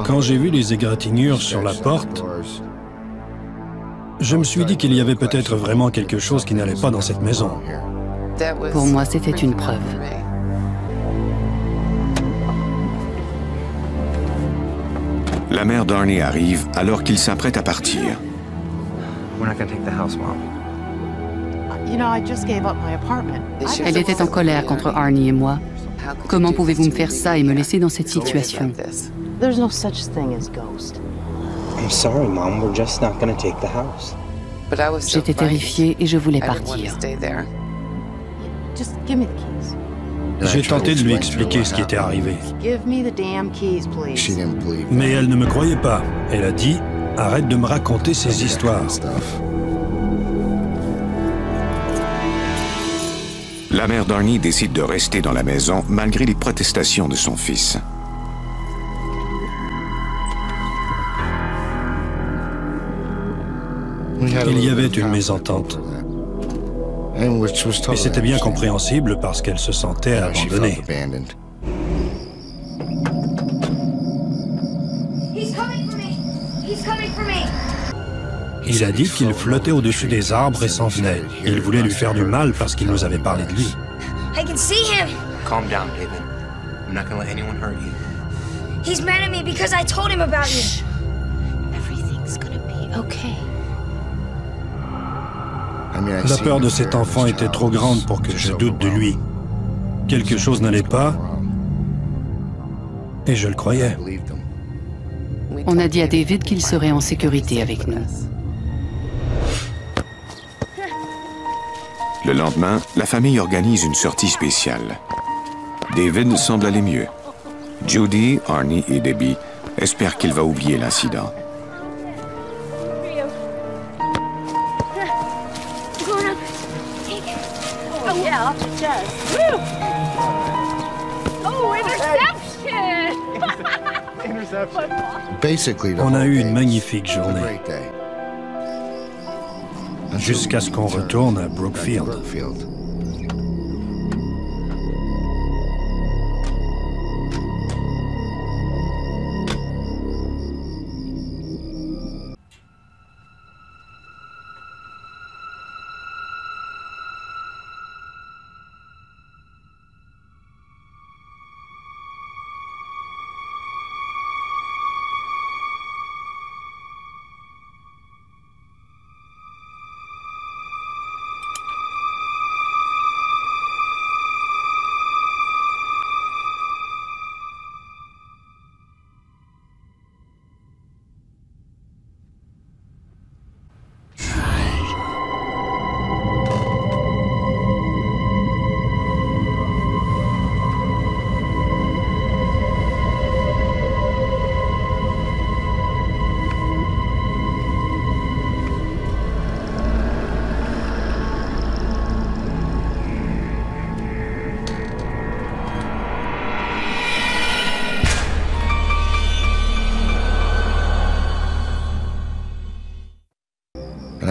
Quand j'ai vu les égratignures sur la porte, je me suis dit qu'il y avait peut-être vraiment quelque chose qui n'allait pas dans cette maison. Pour moi, c'était une preuve. La mère d'Arnie arrive alors qu'il s'apprête à partir. Elle était en colère contre Arnie et moi. Comment pouvez-vous me faire ça et me laisser dans cette situation? There's no such thing as ghost. I'm sorry, Mom. We're just not going to take the house. J'étais terrifiée et je voulais partir. Just give me the keys. J'ai tenté de lui expliquer ce qui était arrivé. Give me the damn keys, please. Mais elle ne me croyait pas. Elle a dit « Arrête de me raconter ces histoires ». La mère d'Arnie décide de rester dans la maison malgré les protestations de son fils. Il y avait une mésentente. Mais c'était bien compréhensible parce qu'elle se sentait abandonnée. Il a dit qu'il flottait au-dessus des arbres et s'en venait. Il voulait lui faire du mal parce qu'il nous avait parlé de lui. I can see him. Calm down, David. I'm not gonna let anyone hurt you. He's mad at me because I told him about you. Everything's gonna be okay. La peur de cet enfant était trop grande pour que je doute de lui. Quelque chose n'allait pas, et je le croyais. On a dit à David qu'il serait en sécurité avec nous. Le lendemain, la famille organise une sortie spéciale. David semble aller mieux. Judy, Arnie et Debbie espèrent qu'il va oublier l'incident. On a eu une magnifique journée. Jusqu'à ce qu'on retourne à Brookfield.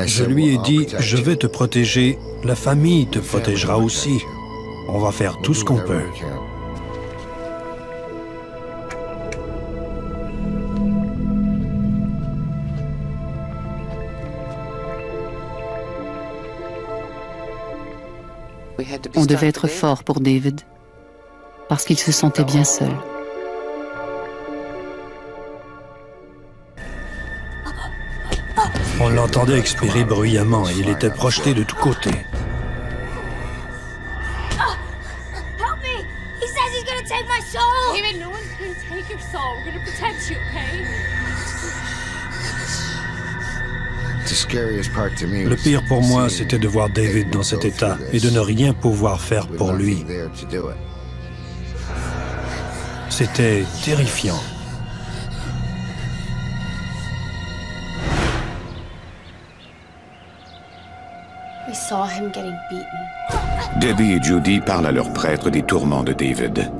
Je lui ai dit, je vais te protéger, la famille te protégera aussi. On va faire tout ce qu'on peut. On devait être fort pour David, parce qu'il se sentait bien seul. On l'entendait expirer bruyamment et il était projeté de tous côtés. Help me! He says he's gonna take my soul! David, no one's gonna take your soul. We're gonna protect you, okay? Le pire pour moi, c'était de voir David dans cet état et de ne rien pouvoir faire pour lui. C'était terrifiant. We saw him getting beaten. Debbie et Judy parlent à leur prêtre des tourments de David.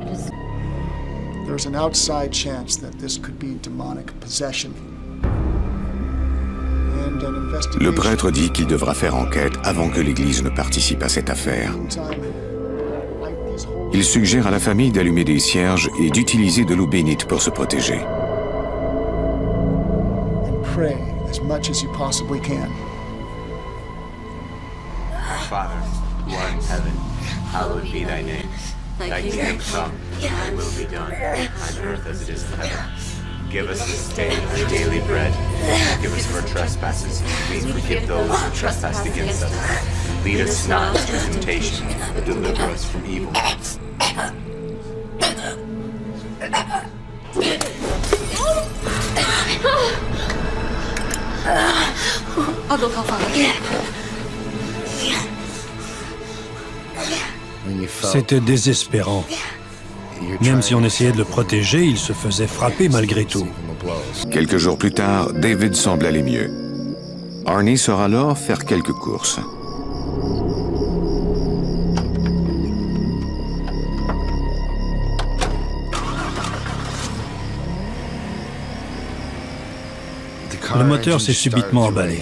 There's an outside chance that this could be demonic possession. Le prêtre dit qu'il devra faire enquête avant que l'Église ne participe à cette affaire. Il suggère à la famille d'allumer des cierges et d'utiliser de l'eau bénite pour se protéger. Pray as much as you possibly can. Father, who art in heaven, hallowed be thy name. Thy kingdom come, thy will be done, on earth as it is in heaven. Give us this day our daily bread. Forgive us our trespasses, as we forgive those who trespass against us. Lead us not into temptation, but deliver us from evil. C'était désespérant. Même si on essayait de le protéger, il se faisait frapper malgré tout. Quelques jours plus tard, David semble aller mieux. Arnie sort alors faire quelques courses. Le moteur s'est subitement emballé.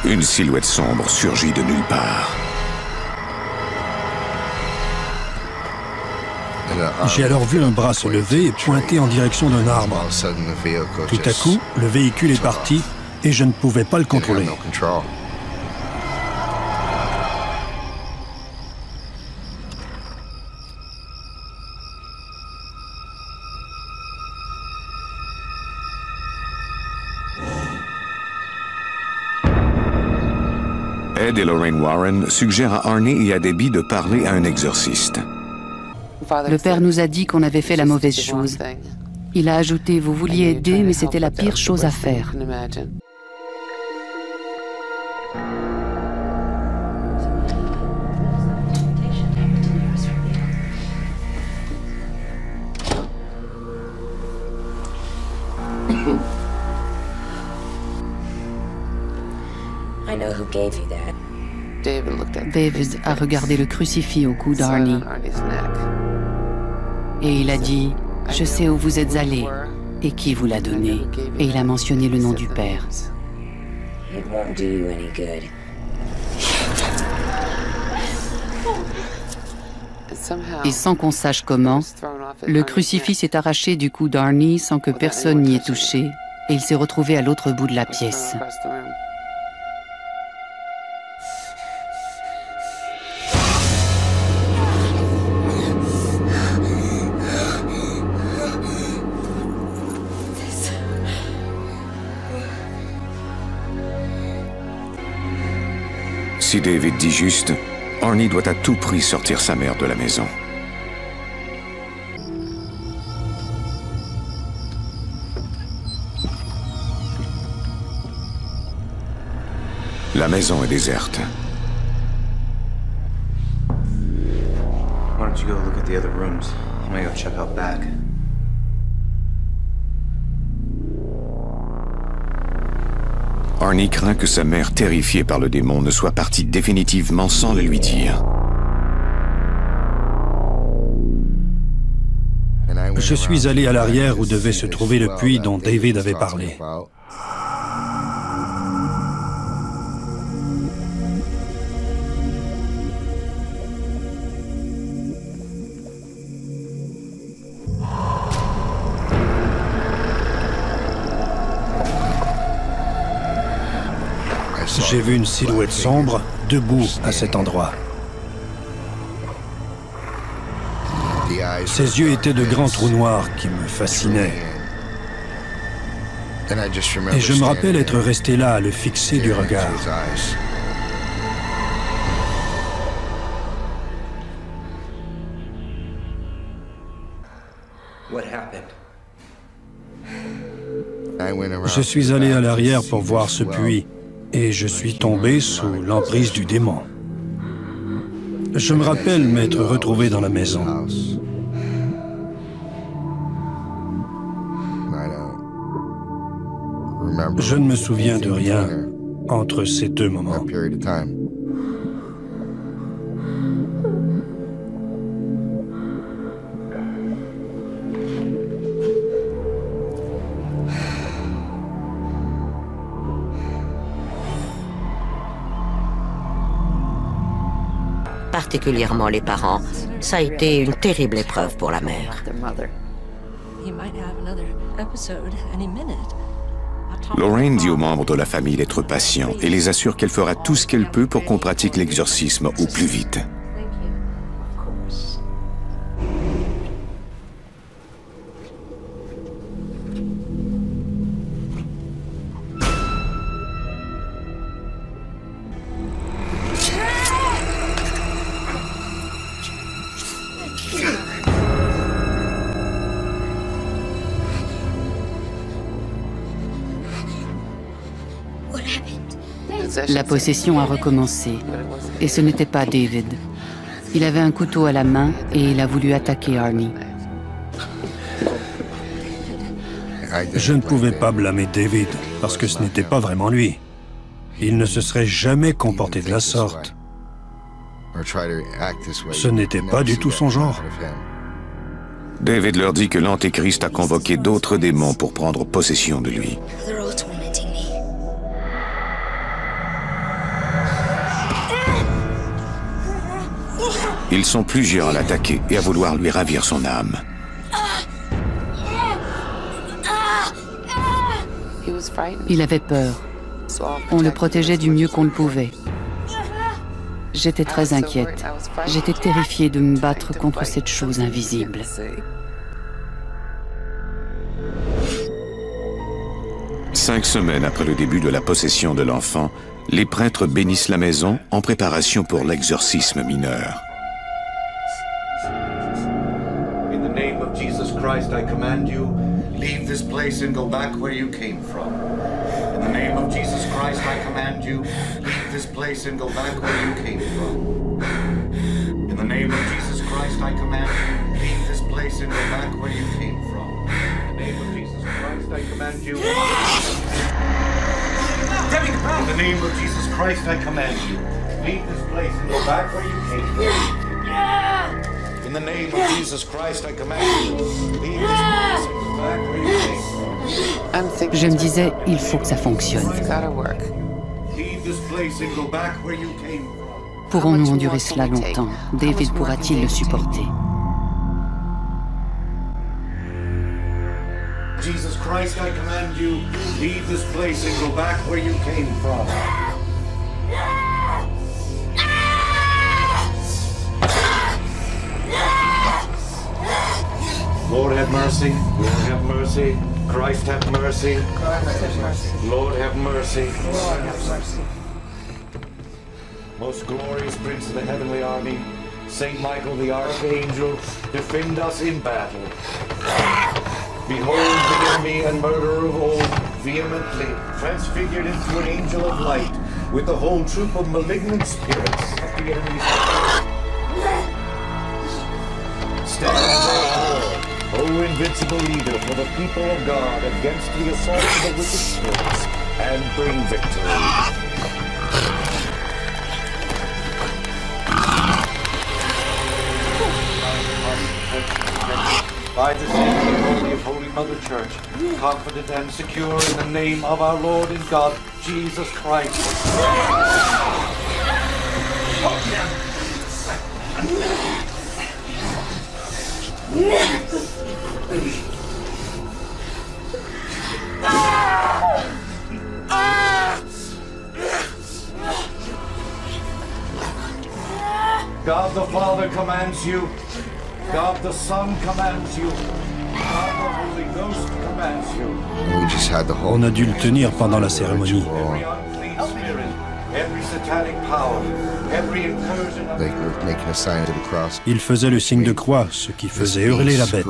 Une silhouette sombre surgit de nulle part. J'ai alors vu un bras se lever et pointer en direction d'un arbre. Tout à coup, le véhicule est parti et je ne pouvais pas le contrôler. Ed et Lorraine Warren suggèrent à Arnie et à Debbie de parler à un exorciste. Le père nous a dit qu'on avait fait la mauvaise chose. Il a ajouté, vous vouliez aider, mais c'était la pire chose à faire. David a regardé le crucifix au cou d'Arnie. Et il a dit, je sais où vous êtes allés et qui vous l'a donné. Et il a mentionné le nom du père. Et sans qu'on sache comment, le crucifix s'est arraché du cou d'Arnie sans que personne n'y ait touché. Et il s'est retrouvé à l'autre bout de la pièce. Si David dit juste, Arnie doit à tout prix sortir sa mère de la maison. La maison est déserte. Why don't you go look at the other rooms? I'm gonna go check out back. Arnie craint que sa mère, terrifiée par le démon, ne soit partie définitivement sans le lui dire. Je suis allé à l'arrière où devait se trouver le puits dont David avait parlé. J'ai vu une silhouette sombre debout à cet endroit. Ses yeux étaient de grands trous noirs qui me fascinaient. Et je me rappelle être resté là à le fixer du regard. Je suis allé à l'arrière pour voir ce puits. Et je suis tombé sous l'emprise du démon. Je me rappelle m'être retrouvé dans la maison. Je ne me souviens de rien entre ces deux moments. Particulièrement les parents, ça a été une terrible épreuve pour la mère. Lorraine dit aux membres de la famille d'être patients et les assure qu'elle fera tout ce qu'elle peut pour qu'on pratique l'exorcisme au plus vite. La possession a recommencé. Et ce n'était pas David. Il avait un couteau à la main et il a voulu attaquer Arnie. Je ne pouvais pas blâmer David, parce que ce n'était pas vraiment lui. Il ne se serait jamais comporté de la sorte. Ce n'était pas du tout son genre. David leur dit que l'Antéchrist a convoqué d'autres démons pour prendre possession de lui. Ils sont plusieurs à l'attaquer et à vouloir lui ravir son âme. Il avait peur. On le protégeait du mieux qu'on le pouvait. J'étais très inquiète. J'étais terrifiée de me battre contre cette chose invisible. Cinq semaines après le début de la possession de l'enfant, les prêtres bénissent la maison en préparation pour l'exorcisme mineur. In the name of Jesus Christ, I command you, leave this place and go back where you came from. In the name of Jesus Christ, I command you, leave this place and go back where you came from. In the name of Jesus Christ, I command you, leave this place and go back where you came from. In the name of Jesus Christ, I command you. In the name of Jesus Christ, I command you, leave this place and go back where you came from. In the name of Jesus Christ, I command you, leave this place and go back where you came from. Je me disais, il faut que ça fonctionne. Pourrons-nous endurer cela longtemps? David pourra-t-il le supporter? Jesus Christ, I command you, leave this place and go back where you came from. Lord have mercy, Lord have mercy, Christ have mercy, Lord have mercy. Most glorious Prince of the heavenly army, Saint Michael the Archangel, defend us in battle. Behold the enemy and murderer of old, vehemently transfigured into an angel of light, with the whole troop of malignant spirits at the enemy's side. Stand therefore, O invincible leader, for the people of God against the assault of the wicked spirits, and bring victory. By the same of Holy Mother Church, confident and secure in the name of our Lord and God, Jesus Christ. God the Father commands you. God the Son commands you. God the Holy Ghost commands you. On a dû le tenir pendant la cérémonie. Il faisait le signe de croix, ce qui faisait hurler la bête.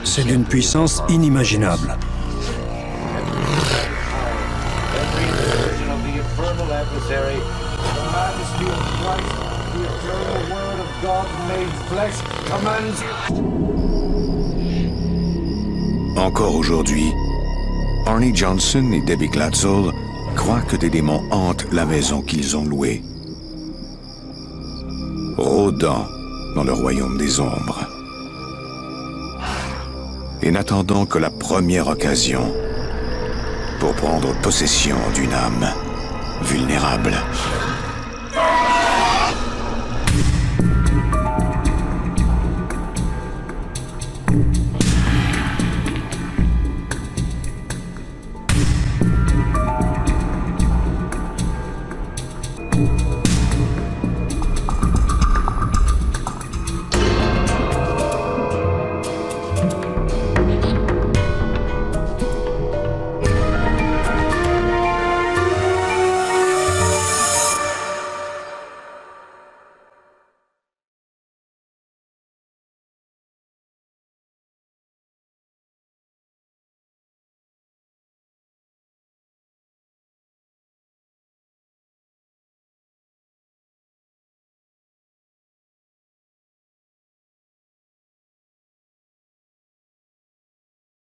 C'est d'une puissance inimaginable. Encore aujourd'hui, Arnie Johnson et Debbie Glatzel croient que des démons hantent la maison qu'ils ont louée, rôdant dans le royaume des ombres, et n'attendant que la première occasion pour prendre possession d'une âme vulnérable.